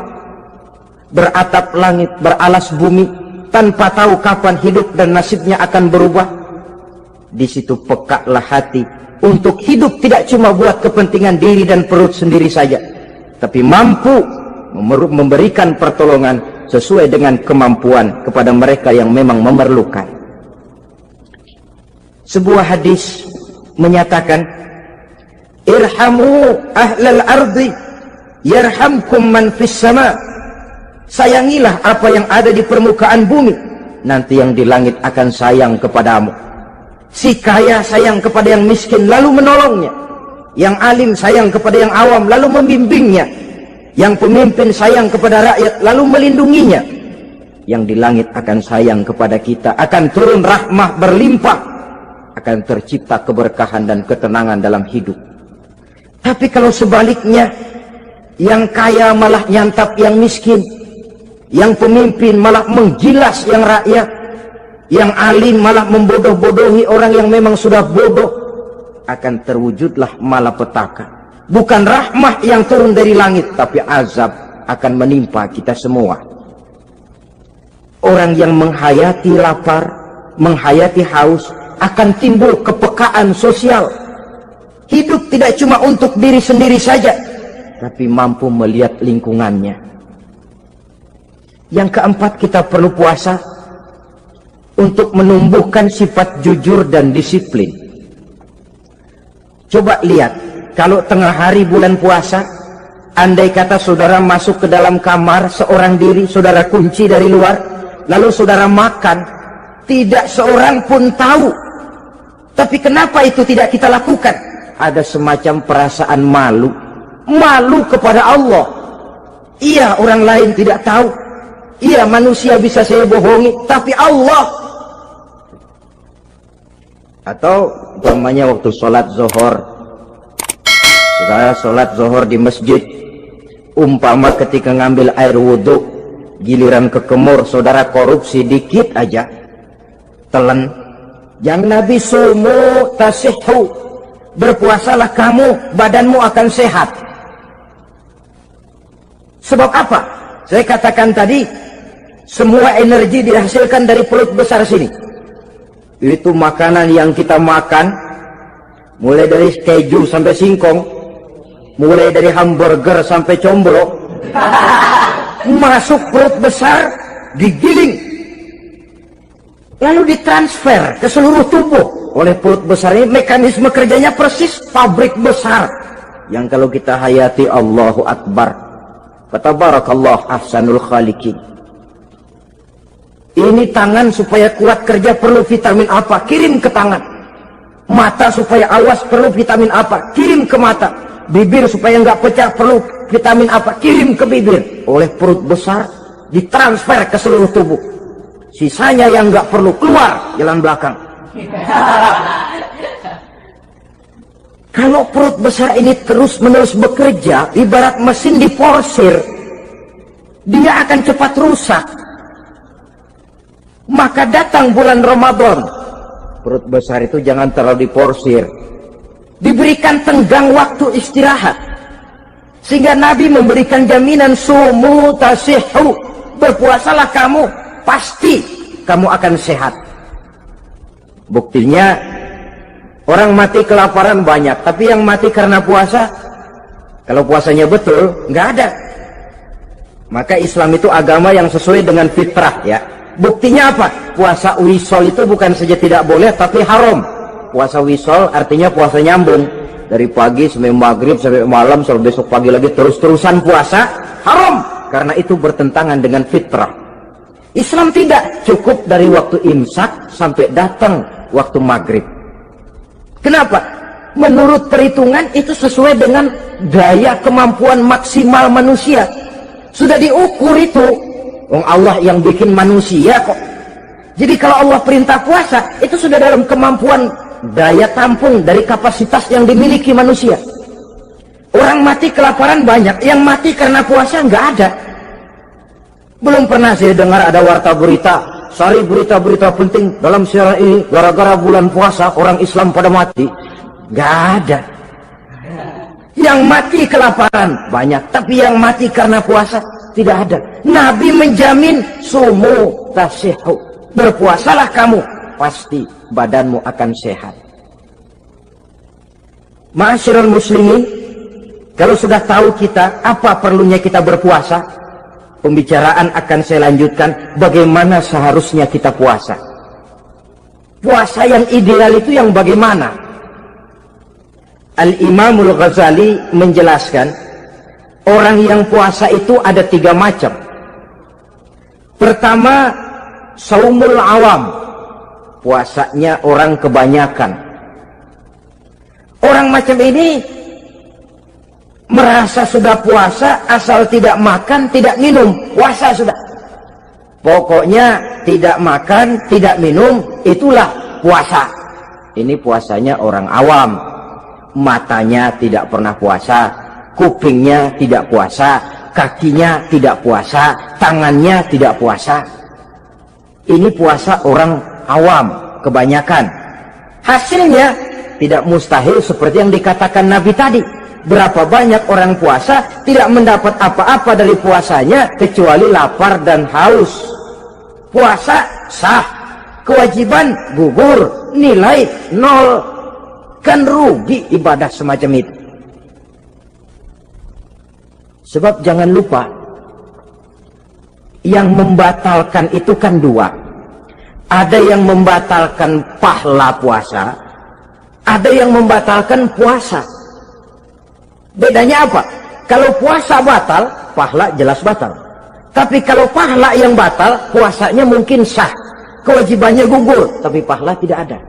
beratap langit, beralas bumi, tanpa tahu kapan hidup dan nasibnya akan berubah. Di situ pekaklah hati untuk hidup tidak cuma buat kepentingan diri dan perut sendiri saja, tapi mampu memberikan pertolongan sesuai dengan kemampuan kepada mereka yang memang memerlukan. Sebuah hadis menyatakan, irhamu ahlal ardi yarhamkum man fis sama. Sayangilah apa yang ada di permukaan bumi, nanti yang di langit akan sayang kepadamu. Si kaya sayang kepada yang miskin lalu menolongnya, yang alim sayang kepada yang awam lalu membimbingnya, yang pemimpin sayang kepada rakyat lalu melindunginya. Yang di langit akan sayang kepada kita, akan turun rahmah berlimpah, akan tercipta keberkahan dan ketenangan dalam hidup. Tapi kalau sebaliknya, yang kaya malah nyantap yang miskin, yang pemimpin malah menggilas yang rakyat, yang alim malah membodoh-bodohi orang yang memang sudah bodoh, akan terwujudlah malapetaka. Bukan rahmah yang turun dari langit, tapi azab akan menimpa kita semua. Orang yang menghayati lapar, menghayati haus, akan timbul kepekaan sosial. Hidup tidak cuma untuk diri sendiri saja, tapi mampu melihat lingkungannya. Yang keempat, kita perlu puasa untuk menumbuhkan sifat jujur dan disiplin. Coba lihat, kalau tengah hari bulan puasa, andai kata saudara masuk ke dalam kamar seorang diri, saudara kunci dari luar, lalu saudara makan, tidak seorang pun tahu. Tapi kenapa itu tidak kita lakukan? Ada semacam perasaan malu, malu kepada Allah. Iya, orang lain tidak tahu, iya, manusia bisa saya bohongi, tapi Allah. Atau umpamanya waktu sholat zuhur, saudara sholat zuhur di masjid, umpama ketika ngambil air wudhu, giliran ke kemur, saudara korupsi dikit aja, telan. Yang Nabi sumu tasihhu, berpuasalah kamu, badanmu akan sehat. Sebab apa? Saya katakan tadi, semua energi dihasilkan dari perut besar sini. Itu makanan yang kita makan, mulai dari keju sampai singkong, mulai dari hamburger sampai combro, masuk perut besar, digiling, lalu ditransfer ke seluruh tubuh oleh perut besar ini. Mekanisme kerjanya persis pabrik besar yang kalau kita hayati, Allahu Akbar, fatabarakallah ahsanul khaliqin. Ini tangan supaya kuat kerja perlu vitamin apa? Kirim ke tangan. Mata supaya awas perlu vitamin apa? Kirim ke mata. Bibir supaya nggak pecah perlu vitamin apa? Kirim ke bibir. Oleh perut besar ditransfer ke seluruh tubuh. Sisanya yang nggak perlu keluar jalan belakang. Kalau perut besar ini terus-menerus bekerja, ibarat mesin diporsir, dia akan cepat rusak. Maka datang bulan Ramadan, perut besar itu jangan terlalu diporsir, diberikan tenggang waktu istirahat. Sehingga Nabi memberikan jaminan, sumu tasihhu, berpuasalah kamu, pasti kamu akan sehat. Buktinya orang mati kelaparan banyak, tapi yang mati karena puasa Kalau puasanya betul, nggak ada. Maka Islam itu agama yang sesuai dengan fitrah ya. Buktinya apa? Puasa wisol itu bukan saja tidak boleh, tapi haram. Puasa wisol artinya puasa nyambung. Dari pagi sampai maghrib, sampai malam, sampai besok pagi lagi, terus-terusan puasa, haram. Karena itu bertentangan dengan fitrah. Islam tidak, cukup dari waktu imsak sampai datang waktu maghrib. Kenapa? Menurut perhitungan itu sesuai dengan daya kemampuan maksimal manusia. Sudah diukur itu. Allah yang bikin manusia kok. Jadi kalau Allah perintah puasa, itu sudah dalam kemampuan daya tampung dari kapasitas yang dimiliki manusia. Orang mati kelaparan banyak, yang mati karena puasa nggak ada. Belum pernah saya dengar ada warta berita, sari berita-berita penting dalam siaran ini, gara-gara bulan puasa orang Islam pada mati. Nggak ada. Yang mati kelaparan banyak, tapi yang mati karena puasa tidak ada. Nabi menjamin sumu tasihu, berpuasalah kamu, pasti badanmu akan sehat. Ma'asyiral muslimin, kalau sudah tahu kita apa perlunya kita berpuasa, pembicaraan akan saya lanjutkan bagaimana seharusnya kita puasa. Puasa yang ideal itu yang bagaimana? Al-Imamul Ghazali menjelaskan, orang yang puasa itu ada 3 macam. Pertama, saumul awam, puasanya orang kebanyakan. Orang macam ini merasa sudah puasa asal tidak makan, tidak minum, puasa sudah. Pokoknya tidak makan, tidak minum, itulah puasa. Ini puasanya orang awam. Matanya tidak pernah puasa, kupingnya tidak puasa, kakinya tidak puasa, tangannya tidak puasa. Ini puasa orang awam, kebanyakan. Hasilnya tidak mustahil seperti yang dikatakan Nabi tadi. Berapa banyak orang puasa tidak mendapat apa-apa dari puasanya kecuali lapar dan haus. Puasa sah, kewajiban gugur, nilai 0. Kan rugi ibadah semacam itu. Sebab jangan lupa, yang membatalkan itu kan 2. Ada yang membatalkan pahala puasa, ada yang membatalkan puasa. Bedanya apa? Kalau puasa batal, pahala jelas batal. Tapi kalau pahala yang batal, puasanya mungkin sah, kewajibannya gugur, tapi pahala tidak ada.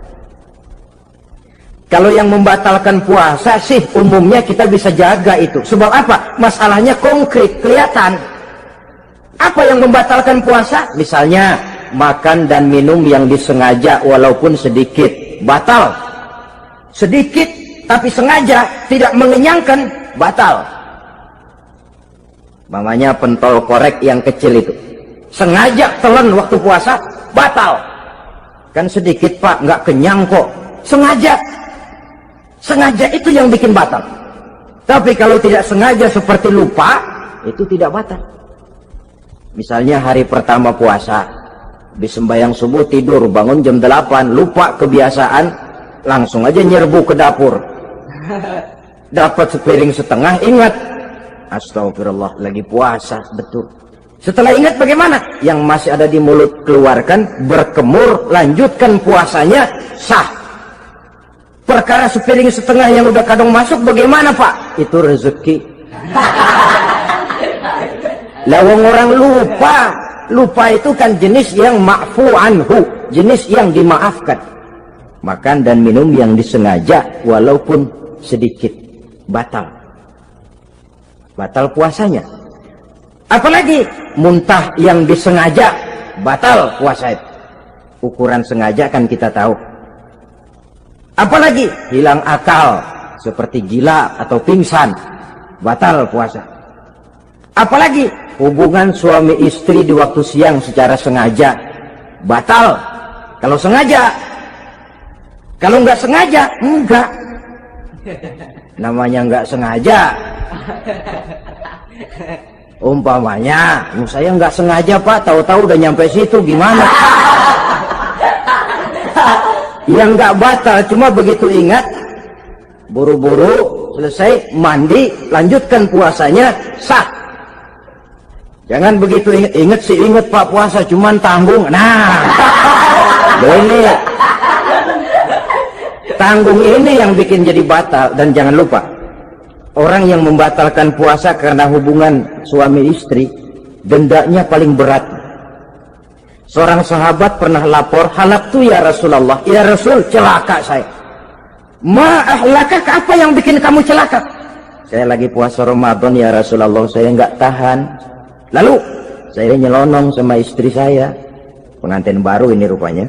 Kalau yang membatalkan puasa sih umumnya kita bisa jaga itu. Sebab apa? Masalahnya konkret, kelihatan. Apa yang membatalkan puasa? Misalnya makan dan minum yang disengaja walaupun sedikit, batal. Sedikit tapi sengaja tidak mengenyangkan, batal. Mamanya pentol korek yang kecil itu, sengaja telan waktu puasa, batal. Kan sedikit pak, nggak kenyang kok. Sengaja itu yang bikin batal. Tapi kalau tidak sengaja seperti lupa, itu tidak batal. Misalnya hari pertama puasa, di sembahyang subuh tidur, bangun jam 8, lupa kebiasaan, langsung aja nyerbu ke dapur. Dapat sepiring setengah, ingat, astagfirullah, lagi puasa, betul. Setelah ingat bagaimana? Yang masih ada di mulut keluarkan, berkemur, lanjutkan puasanya, sah. Perkara sepiring setengah yang udah kadang masuk bagaimana pak? Itu rezeki. Lawang orang lupa itu kan jenis yang ma'fu anhu, jenis yang dimaafkan. Makan dan minum yang disengaja walaupun sedikit, batal puasanya. Apalagi muntah yang disengaja, batal puasa itu. Ukuran sengaja kan kita tahu. Apalagi hilang akal seperti gila atau pingsan, batal puasa. Apalagi hubungan suami istri di waktu siang secara sengaja, batal. Kalau sengaja, kalau nggak sengaja, enggak. Namanya nggak sengaja. Umpamanya, saya nggak sengaja pak, tahu-tahu udah nyampe situ, gimana? Yang nggak batal, cuma begitu ingat, buru-buru selesai mandi, lanjutkan puasanya, sah. Jangan begitu ingat sih, ingat Pak puasa cuman tanggung. Nah, ini tanggung ini yang bikin jadi batal. Dan jangan lupa, orang yang membatalkan puasa karena hubungan suami istri, dendanya paling berat. Seorang sahabat pernah lapor, halaktu ya Rasulullah, ya Rasul, celaka saya. Ma ahlakak, apa yang bikin kamu celaka? Saya lagi puasa Ramadan ya Rasulullah, saya nggak tahan. Lalu saya nyelonong sama istri saya, pengantin baru ini rupanya.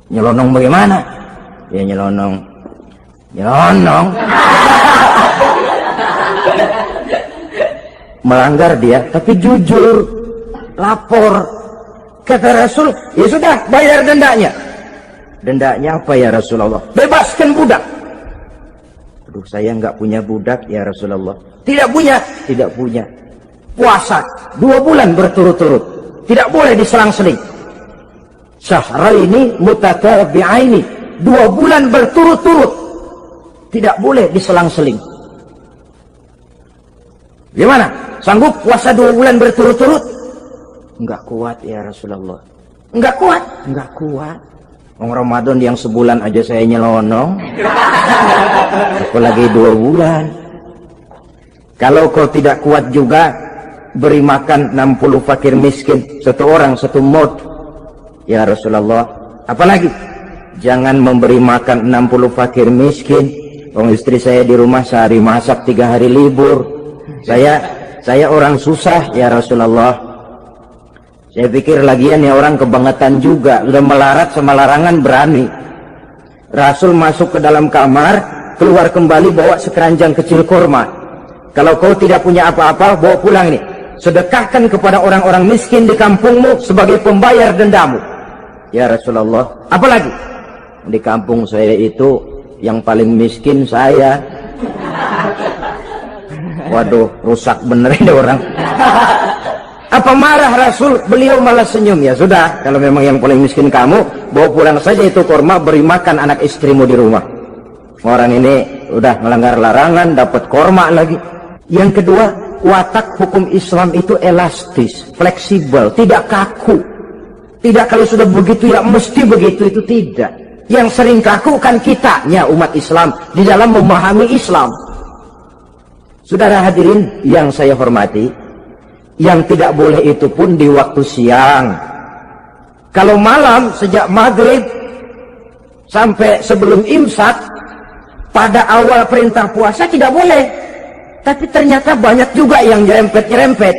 Nyelonong bagaimana? Ya nyelonong. Melanggar dia, tapi jujur, lapor. Kata Rasul, ya sudah, bayar dendanya. Dendanya apa ya Rasulullah? Bebaskan budak. Aduh, saya nggak punya budak ya Rasulullah. Tidak punya? Tidak punya. Puasa 2 bulan berturut-turut, tidak boleh diselang-seling. Syahraini mutatabi'aini, 2 bulan berturut-turut, tidak boleh diselang-seling. Gimana? Sanggup puasa 2 bulan berturut-turut? Enggak kuat ya Rasulullah. Enggak kuat? Enggak kuat. Ramadan yang sebulan aja saya nyelonong, apalagi 2 bulan. Kalau kau tidak kuat juga, beri makan 60 fakir miskin, 1 orang 1 mud ya Rasulullah. Apalagi jangan memberi makan 60 fakir miskin. Istri saya di rumah sehari masak, 3 hari libur. Saya orang susah ya Rasulullah. Saya pikir lagian ya orang kebangetan juga, udah melarat sama larangan berani. Rasul masuk ke dalam kamar, keluar kembali bawa sekeranjang kecil kurma. Kalau kau tidak punya apa-apa, bawa pulang ini, sedekahkan kepada orang-orang miskin di kampungmu sebagai pembayar dendamu ya Rasulullah. Apalagi di kampung saya itu yang paling miskin saya. Waduh, rusak bener ini orang. Apa marah Rasul? Beliau malah senyum. Ya sudah, kalau memang yang paling miskin kamu, bawa pulang saja itu kurma, beri makan anak istrimu di rumah. Orang ini udah melanggar larangan, dapat kurma lagi. Yang kedua, watak hukum Islam itu elastis, fleksibel, tidak kaku. Tidak kalau sudah begitu ya mesti begitu, itu tidak. Yang sering kaku kan kitanya umat Islam di dalam memahami Islam. Saudara hadirin yang saya hormati, yang tidak boleh itu pun di waktu siang. Kalau malam sejak maghrib sampai sebelum imsak, pada awal perintah puasa tidak boleh. Tapi ternyata banyak juga yang nyerempet-nyerempet.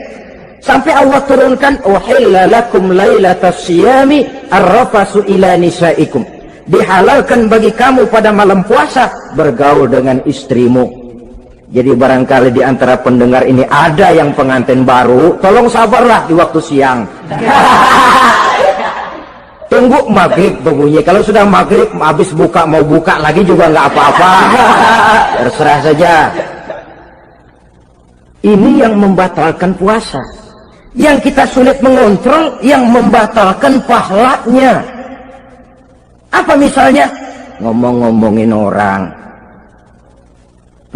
Sampai Allah turunkan, uhilla lakum lailatas siyami arrafasu ila nisaikum. Dihalalkan bagi kamu pada malam puasa bergaul dengan istrimu. Jadi barangkali di antara pendengar ini ada yang pengantin baru, tolong sabarlah di waktu siang. Tunggu maghrib berbunyi. Kalau sudah maghrib habis buka, mau buka lagi juga nggak apa-apa. Terserah saja. Ini yang membatalkan puasa. Yang kita sulit mengontrol, yang membatalkan pahalanya. Apa misalnya? Ngomong-ngomongin orang.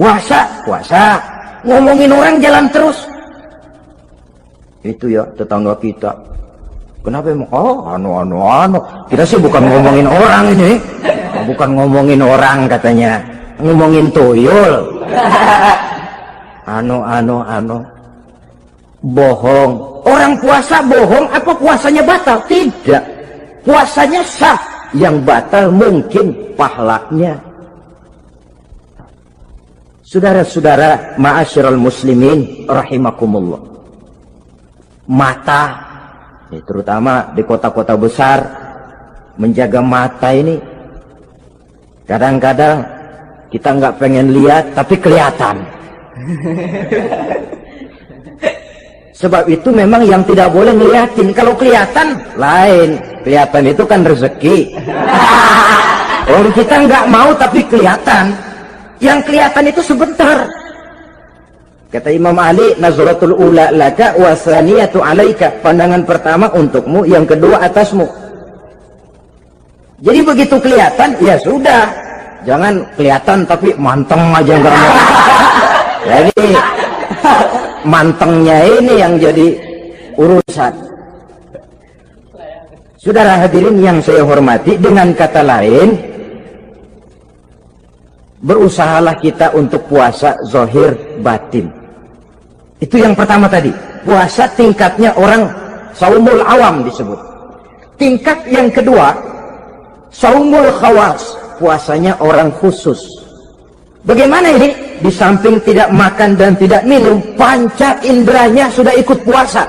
Puasa, ngomongin orang jalan terus. Itu ya tetangga kita. Kenapa emang? Oh, anu. Kita sih bukan ngomongin orang ini. Bukan ngomongin orang katanya. Ngomongin tuyul. Anu. Bohong. Orang puasa bohong, apa puasanya batal? Tidak. Puasanya sah. Yang batal mungkin pahalanya. Saudara-saudara ma'asyiral muslimin rahimakumullah. Mata, terutama di kota-kota besar, menjaga mata ini kadang-kadang kita nggak pengen lihat tapi kelihatan. Sebab itu memang yang tidak boleh ngeliatin. Kalau kelihatan lain, kelihatan itu kan rezeki. Orang kita nggak mau tapi kelihatan. Yang kelihatan itu sebentar. Kata Imam Ali, nazratul ula laka wa tsaniyatu alaika. Pandangan pertama untukmu, yang kedua atasmu. Jadi begitu kelihatan, ya sudah. jangan kelihatan tapi manteng aja enggak mau. Jadi mantengnya ini yang jadi urusan. Saudara hadirin yang saya hormati, dengan kata lain, berusahalah kita untuk puasa zahir batin. Itu yang pertama tadi. Puasa tingkatnya orang saumul awam disebut. Tingkat yang kedua, saumul khawas, puasanya orang khusus. Bagaimana ini? Di samping tidak makan dan tidak minum, panca inderanya sudah ikut puasa.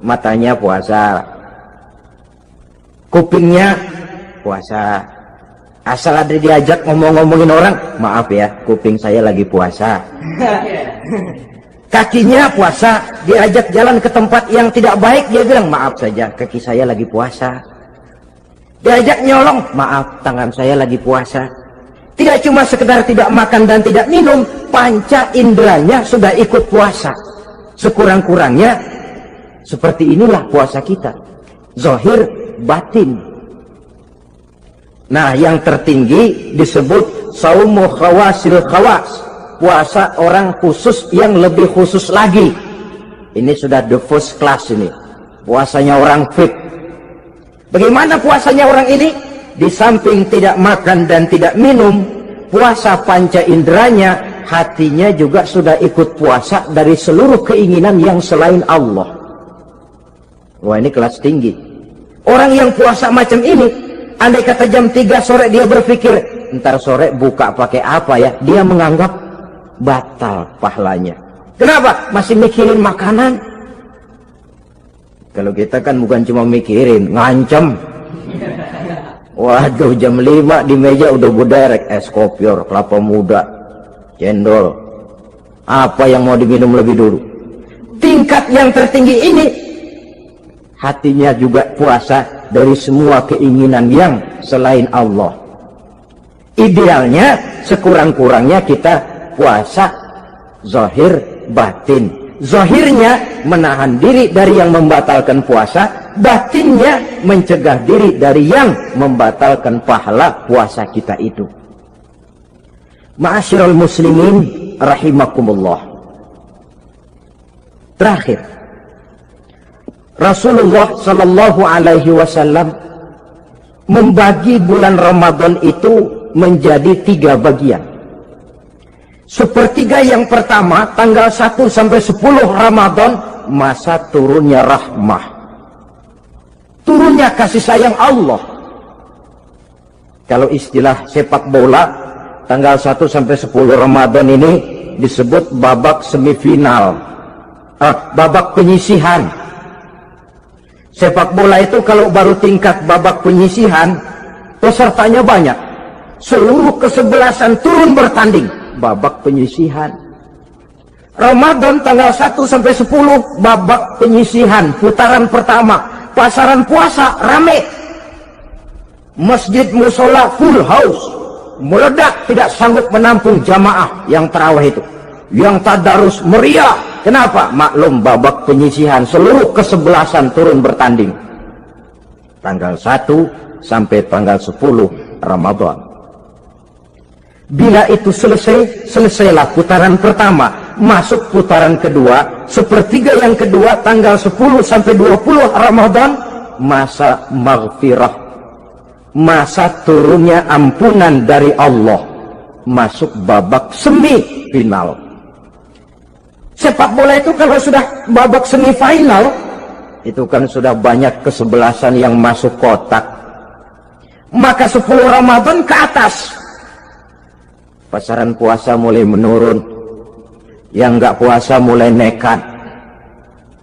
Matanya puasa, kupingnya puasa. Asal ada diajak ngomong-ngomongin orang, maaf ya, kuping saya lagi puasa. Kakinya puasa, diajak jalan ke tempat yang tidak baik, dia bilang maaf saja, kaki saya lagi puasa. Diajak nyolong, maaf, tangan saya lagi puasa. Tidak cuma sekedar tidak makan dan tidak minum, panca inderanya sudah ikut puasa. Sekurang-kurangnya seperti inilah puasa kita, zahir batin. Nah, yang tertinggi disebut saumu khawasil khawas, puasa orang khusus yang lebih khusus lagi. Ini sudah the first class ini, puasanya orang fit. Bagaimana puasanya orang ini? Di samping tidak makan dan tidak minum, puasa panca inderanya, hatinya juga sudah ikut puasa dari seluruh keinginan yang selain Allah. Wah, ini kelas tinggi. Orang yang puasa macam ini, andai kata jam 3 sore dia berpikir, ntar sore buka pakai apa ya, dia menganggap batal pahalanya. Kenapa? Masih mikirin makanan. Kalau kita kan bukan cuma mikirin, ngancem. Waduh, jam 5 di meja udah buderek es kopior, kelapa muda, cendol. Apa yang mau diminum lebih dulu? Tingkat yang tertinggi ini, hatinya juga puasa dari semua keinginan yang selain Allah. Idealnya sekurang-kurangnya kita puasa zahir batin. Zahirnya menahan diri dari yang membatalkan puasa, batinnya mencegah diri dari yang membatalkan pahala puasa kita itu. Ma'asyiral muslimin rahimakumullah. Terakhir, Rasulullah sallallahu alaihi wasallam membagi bulan Ramadan itu menjadi 3 bagian. Sepertiga yang pertama, tanggal 1 sampai 10 Ramadan, masa turunnya rahmah, turunnya kasih sayang Allah. Kalau istilah sepak bola, tanggal 1 sampai 10 Ramadan ini disebut babak semifinal, babak penyisihan. Sepak bola itu kalau baru tingkat babak penyisihan, pesertanya banyak, seluruh kesebelasan turun bertanding, babak penyisihan. Ramadan tanggal 1 sampai 10 babak penyisihan, putaran pertama, pasaran puasa rame, masjid musola full house, meledak, tidak sanggup menampung jamaah yang tarawih itu, yang tadarus meriah. Kenapa? Maklum babak penyisihan, seluruh kesebelasan turun bertanding. Tanggal 1 sampai tanggal 10 Ramadan. Bila itu selesai, selesailah putaran pertama, masuk putaran kedua, sepertiga yang kedua, tanggal 10 sampai 20 Ramadan, masa maghfirah, masa turunnya ampunan dari Allah, masuk babak semifinal. Sepak bola itu kalau sudah babak semifinal, itu kan sudah banyak kesebelasan yang masuk kotak. Maka 10 Ramadan ke atas, pasaran puasa mulai menurun, yang nggak puasa mulai nekat,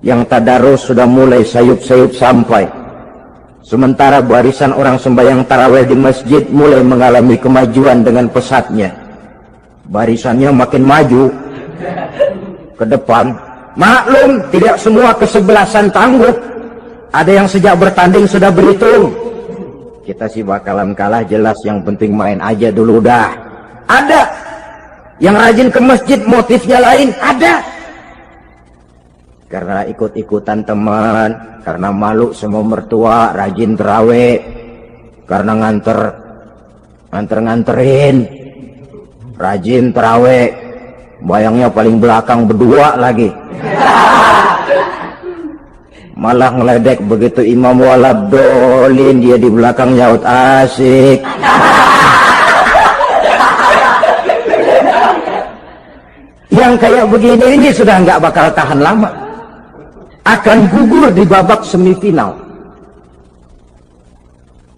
yang tadarus sudah mulai sayup-sayup sampai. Sementara barisan orang sembahyang tarawih di masjid mulai mengalami kemajuan dengan pesatnya. Barisannya makin maju ke depan. Maklum, tidak semua kesebelasan tangguh. Ada yang sejak bertanding sudah berhitung, kita sih bakalan kalah jelas, yang penting main aja dulu dah. Ada yang rajin ke masjid, motifnya lain, ada karena ikut-ikutan teman, karena malu sama mertua, rajin terawih, karena nganter nganter-nganterin, rajin terawih, bayangnya paling belakang berdua lagi. Malah ngeledek begitu imam waladolin, dia di belakang nyaut asik. Yang kayak begini ini sudah nggak bakal tahan lama, akan gugur di babak semifinal.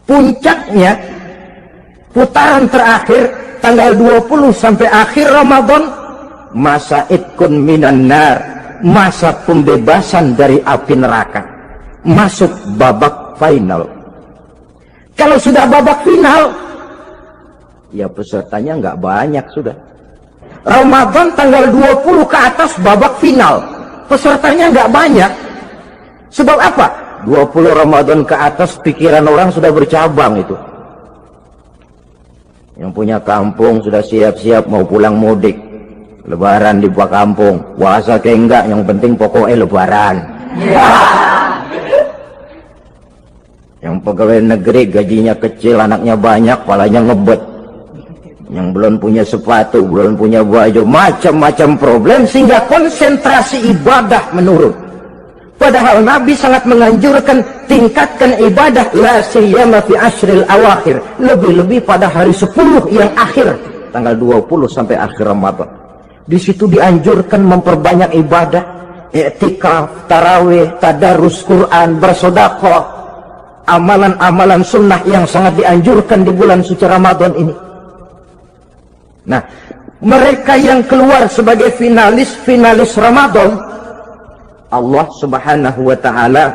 Puncaknya putaran terakhir tanggal 20 sampai akhir Ramadan, masa itkun minan nar, masa pembebasan dari api neraka, masuk babak final. Kalau sudah babak final, ya pesertanya nggak banyak sudah. Ramadan tanggal 20 ke atas babak final, pesertanya nggak banyak. Sebab apa? 20 Ramadan ke atas pikiran orang sudah bercabang itu. Yang punya kampung sudah siap-siap mau pulang mudik, lebaran di buah kampung, puasa ke enggak, yang penting pokoknya lebaran. Yang pegawai negeri gajinya kecil, anaknya banyak, palanya ngebet. Yang belum punya sepatu, belum punya baju, macam-macam problem, sehingga konsentrasi ibadah menurun. Padahal Nabi sangat menganjurkan tingkatkan ibadah, la siyama fi ashril awakhir, lebih-lebih pada hari 10 yang akhir, tanggal 20 sampai akhir Ramadan. Di situ dianjurkan memperbanyak ibadah, i'tikaf, tarawih, tadarus Quran, bersedekah, amalan-amalan sunnah yang sangat dianjurkan di bulan suci Ramadan ini. Nah, mereka yang keluar sebagai finalis Ramadan, Allah subhanahu wa ta'ala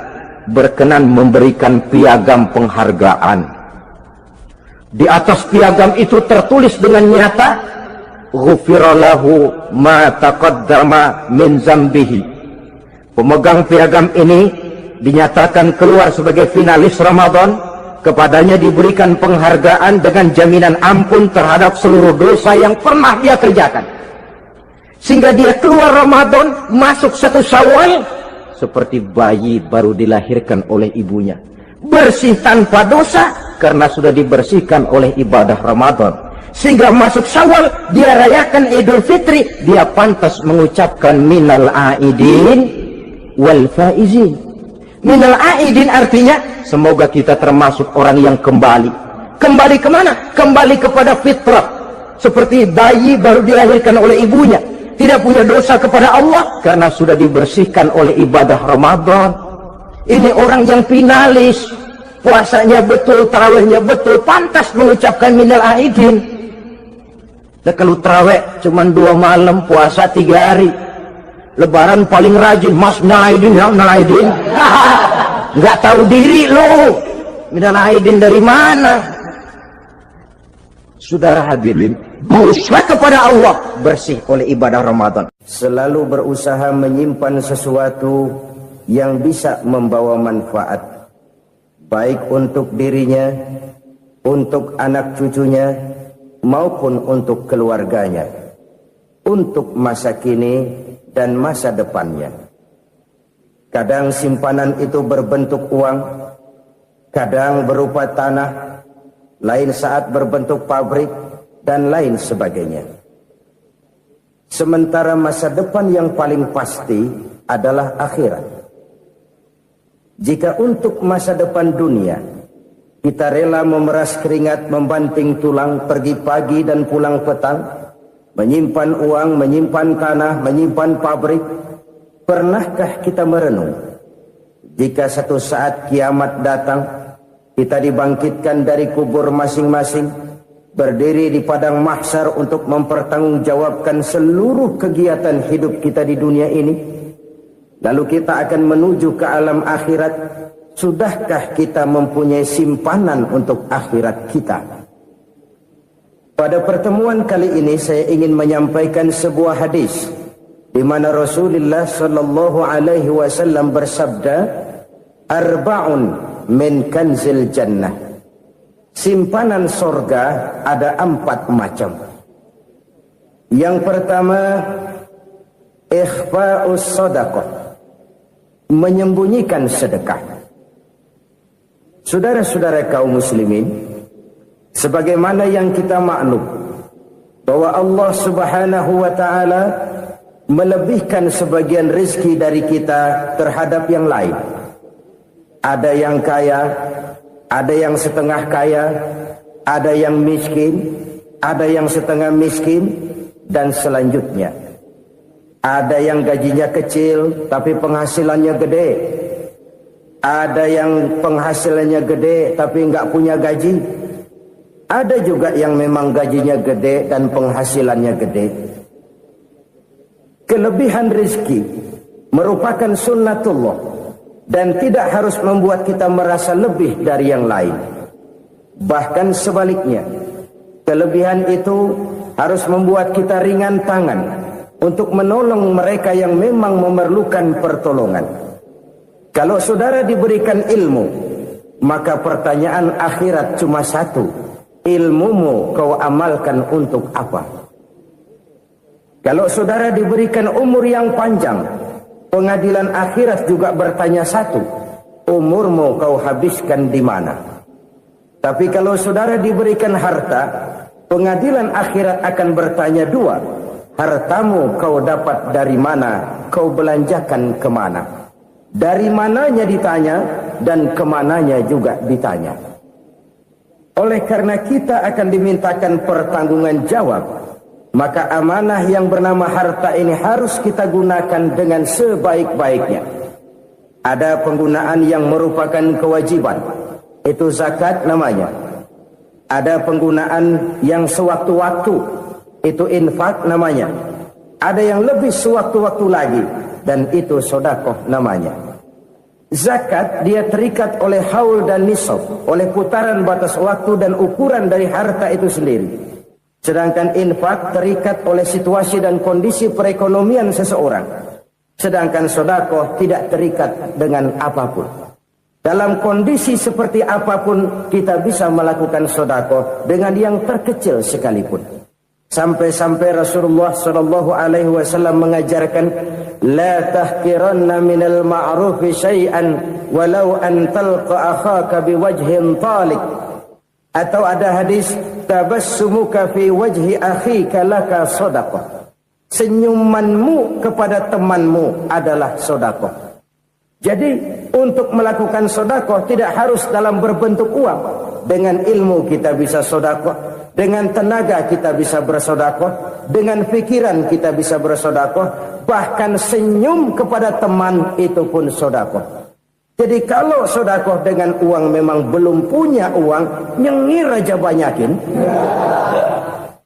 berkenan memberikan piagam penghargaan. Di atas piagam itu tertulis dengan nyata, ghufira lahu ma taqaddama min zambihi. Pemegang piagam ini dinyatakan keluar sebagai finalis Ramadan, kepadanya diberikan penghargaan dengan jaminan ampun terhadap seluruh dosa yang pernah dia kerjakan. Sehingga dia keluar Ramadan, masuk 1 Syawal, seperti bayi baru dilahirkan oleh ibunya. Bersih tanpa dosa, karena sudah dibersihkan oleh ibadah Ramadan. Sehingga masuk Syawal, dia rayakan Idul Fitri, dia pantas mengucapkan minal aidin wal faizin. Minal aidin artinya, semoga kita termasuk orang yang kembali. Kembali kemana? Kembali kepada fitrah. Seperti bayi baru dilahirkan oleh ibunya, tidak punya dosa kepada Allah karena sudah dibersihkan oleh ibadah Ramadan. Ini orang yang finalis, puasanya betul, tarawihnya betul, pantas mengucapkan minal aidin. Dan kalau tarawih cuma 2 malam, puasa 3 hari, lebaran paling rajin, mas naidin, ya naidin. Nggak tahu diri lo, minal aidin dari mana? Saudara hadirin, berusaha kepada Allah, bersih oleh ibadah Ramadan. Selalu berusaha menyimpan sesuatu yang bisa membawa manfaat, baik untuk dirinya, untuk anak cucunya, maupun untuk keluarganya, untuk masa kini dan masa depannya. Kadang simpanan itu berbentuk uang, kadang berupa tanah, lain saat berbentuk pabrik, dan lain sebagainya. Sementara masa depan yang paling pasti adalah akhirat. Jika untuk masa depan dunia kita rela memeras keringat, membanting tulang, pergi pagi dan pulang petang, menyimpan uang, menyimpan tanah, menyimpan pabrik, pernahkah kita merenung jika satu saat kiamat datang, kita dibangkitkan dari kubur masing-masing, berdiri di padang mahsyar untuk mempertanggungjawabkan seluruh kegiatan hidup kita di dunia ini. Lalu kita akan menuju ke alam akhirat. Sudahkah kita mempunyai simpanan untuk akhirat kita? Pada pertemuan kali ini saya ingin menyampaikan sebuah hadis di mana Rasulullah sallallahu alaihi wasallam bersabda, arba'un min kanzil jannah. Simpanan sorga ada 4 macam. Yang pertama, ikhfa'us sadaqah, menyembunyikan sedekah. Saudara-saudara kaum muslimin, Sebagaimana yang kita maklum bahwa Allah Subhanahu wa taala melebihkan sebagian rezeki dari kita terhadap yang lain. Ada yang kaya, ada yang setengah kaya, ada yang miskin, ada yang setengah miskin, dan selanjutnya. Ada yang gajinya kecil tapi penghasilannya gede. Ada yang penghasilannya gede tapi nggak punya gaji. Ada juga yang memang gajinya gede dan penghasilannya gede. Kelebihan rezeki merupakan sunnatullah dan tidak harus membuat kita merasa lebih dari yang lain. Bahkan sebaliknya, kelebihan itu harus membuat kita ringan tangan untuk menolong mereka yang memang memerlukan pertolongan. Kalau saudara diberikan ilmu, maka pertanyaan akhirat cuma satu: ilmumu kau amalkan untuk apa? Kalau saudara diberikan umur yang panjang, pengadilan akhirat juga bertanya satu: umurmu kau habiskan di mana? Tapi kalau saudara diberikan harta, pengadilan akhirat akan bertanya dua: hartamu kau dapat dari mana, kau belanjakan kemana? Dari mananya ditanya, dan kemananya juga ditanya. Oleh karena kita akan dimintakan pertanggungan jawab, maka amanah yang bernama harta ini harus kita gunakan dengan sebaik-baiknya. Ada penggunaan yang merupakan kewajiban, itu zakat namanya. Ada penggunaan yang sewaktu-waktu, itu infak namanya. Ada yang lebih sewaktu-waktu lagi, dan itu sedekah namanya. Zakat dia terikat oleh haul dan nisab, oleh putaran batas waktu dan ukuran dari harta itu sendiri. Sedangkan infak terikat oleh situasi dan kondisi perekonomian seseorang. Sedangkan sedekah tidak terikat dengan apapun. Dalam kondisi seperti apapun kita bisa melakukan sedekah dengan yang terkecil sekalipun. Sampai-sampai Rasulullah SAW mengajarkan, la tahkiranna minal ma'rufi syai'an walau an talqa akhaka biwajhin talik. Atau ada hadis, tabassumuka fi wajhi akhika laka sedekah. Senyumanmu kepada temanmu adalah sedekah. Jadi untuk melakukan sedekah tidak harus dalam berbentuk uang. Dengan ilmu kita bisa sedekah, dengan tenaga kita bisa bersedekah, dengan pikiran kita bisa bersedekah, bahkan senyum kepada teman itu pun sedekah. Jadi kalau sedekah dengan uang memang belum punya uang, nyengir aja banyakin.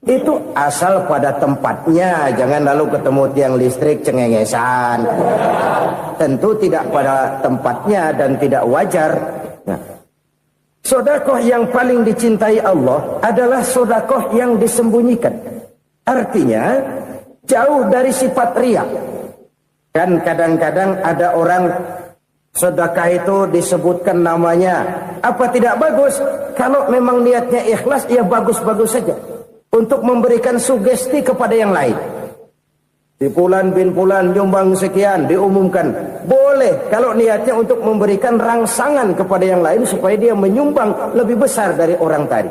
Itu asal pada tempatnya, jangan lalu ketemu tiang listrik cengengesan. Tentu tidak pada tempatnya dan tidak wajar. Nah, sedekah yang paling dicintai Allah adalah sedekah yang disembunyikan. Artinya jauh dari sifat riya. Kan kadang-kadang ada orang sedekah itu disebutkan namanya. Apa tidak bagus? Kalau memang niatnya ikhlas, ya bagus-bagus saja. Untuk memberikan sugesti kepada yang lain. Di Fulan bin Fulan nyumbang sekian, diumumkan. Boleh kalau niatnya untuk memberikan rangsangan kepada yang lain supaya dia menyumbang lebih besar dari orang tadi.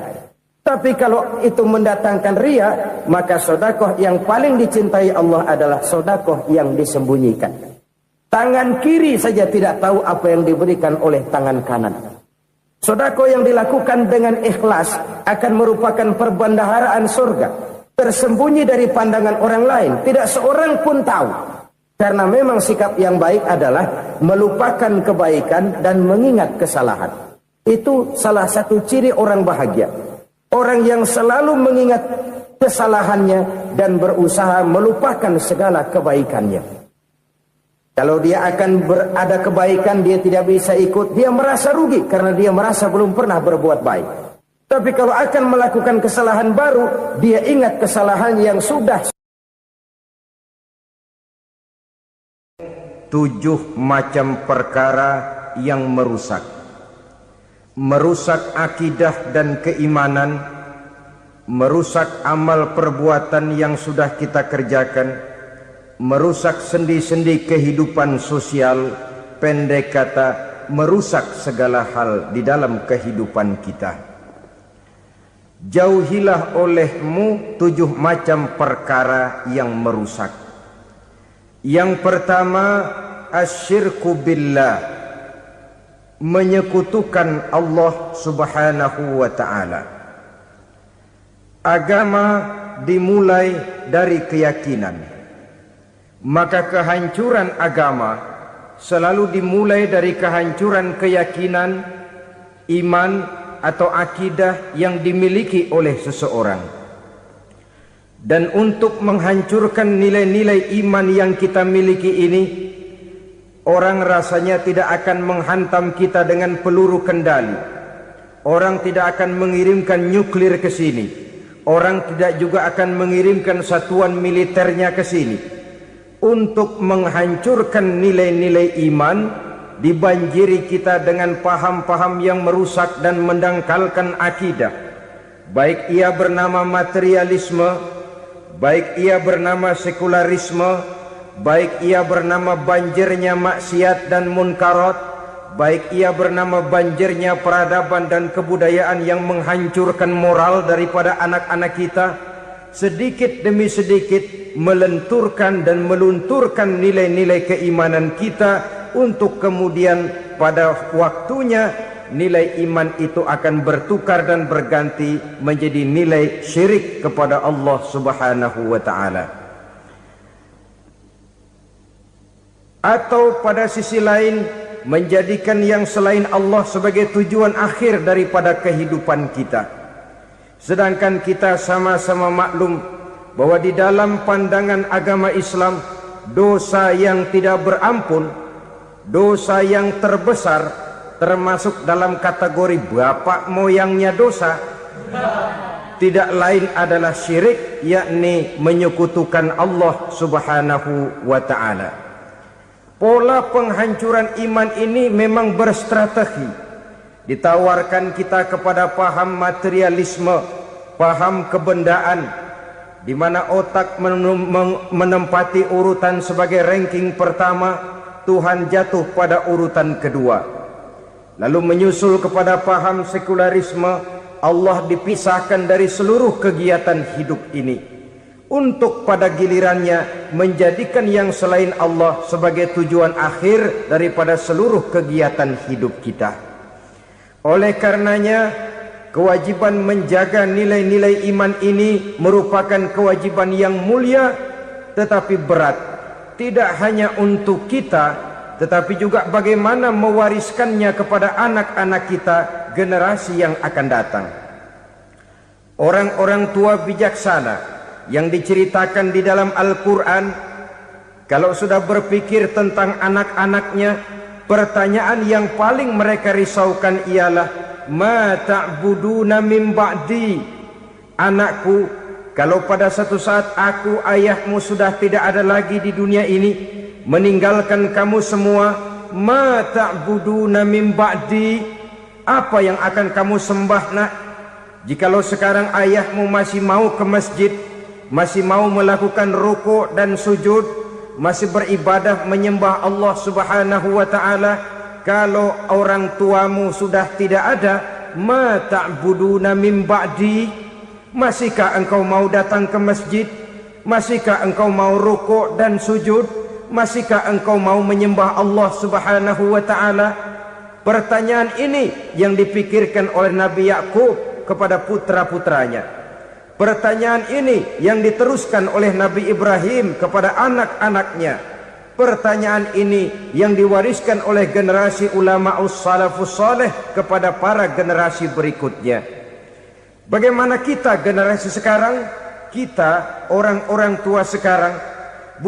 Tapi kalau itu mendatangkan riya, maka sedekah yang paling dicintai Allah adalah sedekah yang disembunyikan. Tangan kiri saja tidak tahu apa yang diberikan oleh tangan kanan. Sedekah yang dilakukan dengan ikhlas akan merupakan perbendaharaan surga, tersembunyi dari pandangan orang lain, tidak seorang pun tahu. Karena memang sikap yang baik adalah melupakan kebaikan dan mengingat kesalahan. Itu salah satu ciri orang bahagia. Orang yang selalu mengingat kesalahannya dan berusaha melupakan segala kebaikannya. Kalau dia akan berada kebaikan, dia tidak bisa ikut, dia merasa rugi karena dia merasa belum pernah berbuat baik. Tapi kalau akan melakukan kesalahan baru, dia ingat kesalahan yang sudah. 7 macam perkara yang merusak. Merusak akidah dan keimanan, merusak amal perbuatan yang sudah kita kerjakan, merusak sendi-sendi kehidupan sosial, pendek kata, merusak segala hal di dalam kehidupan kita. jauhilah olehmu 7 macam perkara yang merusak. Yang pertama, asyirku billah, menyekutukan Allah subhanahu wa ta'ala. Agama dimulai dari keyakinan, maka kehancuran agama selalu dimulai dari kehancuran keyakinan, iman atau akidah yang dimiliki oleh seseorang. Dan untuk menghancurkan nilai-nilai iman yang kita miliki ini, orang rasanya tidak akan menghantam kita dengan peluru kendali. Orang tidak akan mengirimkan nuklir ke sini. Orang tidak juga akan mengirimkan satuan militernya ke sini. Untuk menghancurkan nilai-nilai iman, dibanjiri kita dengan paham-paham yang merusak dan mendangkalkan akidah. Baik ia bernama materialisme, baik ia bernama sekularisme, baik ia bernama banjirnya maksiat dan munkarat, baik ia bernama banjirnya peradaban dan kebudayaan yang menghancurkan moral daripada anak-anak kita, sedikit demi sedikit melenturkan dan melunturkan nilai-nilai keimanan kita, untuk kemudian pada waktunya nilai iman itu akan bertukar dan berganti menjadi nilai syirik kepada Allah subhanahu wa ta'ala. Atau pada sisi lain, menjadikan yang selain Allah sebagai tujuan akhir daripada kehidupan kita. Sedangkan kita sama-sama maklum bahwa di dalam pandangan agama Islam, dosa yang tidak berampun, dosa yang terbesar, termasuk dalam kategori bapak moyangnya dosa, tidak lain adalah syirik, yakni menyekutukan Allah subhanahu wa ta'ala. Pola penghancuran iman ini memang berstrategi. Ditawarkan kita kepada paham materialisme, paham kebendaan, di mana otak menempati urutan sebagai ranking pertama, Tuhan jatuh pada urutan kedua. Lalu menyusul kepada paham sekularisme, Allah dipisahkan dari seluruh kegiatan hidup ini, untuk pada gilirannya menjadikan yang selain Allah sebagai tujuan akhir daripada seluruh kegiatan hidup kita. Oleh karenanya, kewajiban menjaga nilai-nilai iman ini merupakan kewajiban yang mulia tetapi berat, tidak hanya untuk kita, tetapi juga bagaimana mewariskannya kepada anak-anak kita, generasi yang akan datang. Orang-orang tua bijaksana yang diceritakan di dalam Al-Quran, kalau sudah berpikir tentang anak-anaknya, pertanyaan yang paling mereka risaukan ialah, ma ta'buduna min ba'di. Anakku, kalau pada satu saat aku, ayahmu sudah tidak ada lagi di dunia ini, meninggalkan kamu semua, ma ta'buduna min ba'di, apa yang akan kamu sembah nak? Jikalau sekarang ayahmu masih mau ke masjid, masih mau melakukan rukuk dan sujud, masih beribadah menyembah Allah subhanahu wa ta'ala, kalau orang tuamu sudah tidak ada, ma ta'buduna min ba'di, masihkah engkau mau datang ke masjid? Masihkah engkau mau rukuk dan sujud? Masihkah engkau mau menyembah Allah subhanahu wa ta'ala? Pertanyaan ini yang dipikirkan oleh Nabi Yakub kepada putra-putranya. Pertanyaan ini yang diteruskan oleh Nabi Ibrahim kepada anak-anaknya. Pertanyaan ini yang diwariskan oleh generasi ulama'us salafus saleh kepada para generasi berikutnya. Bagaimana kita generasi sekarang? Kita orang-orang tua sekarang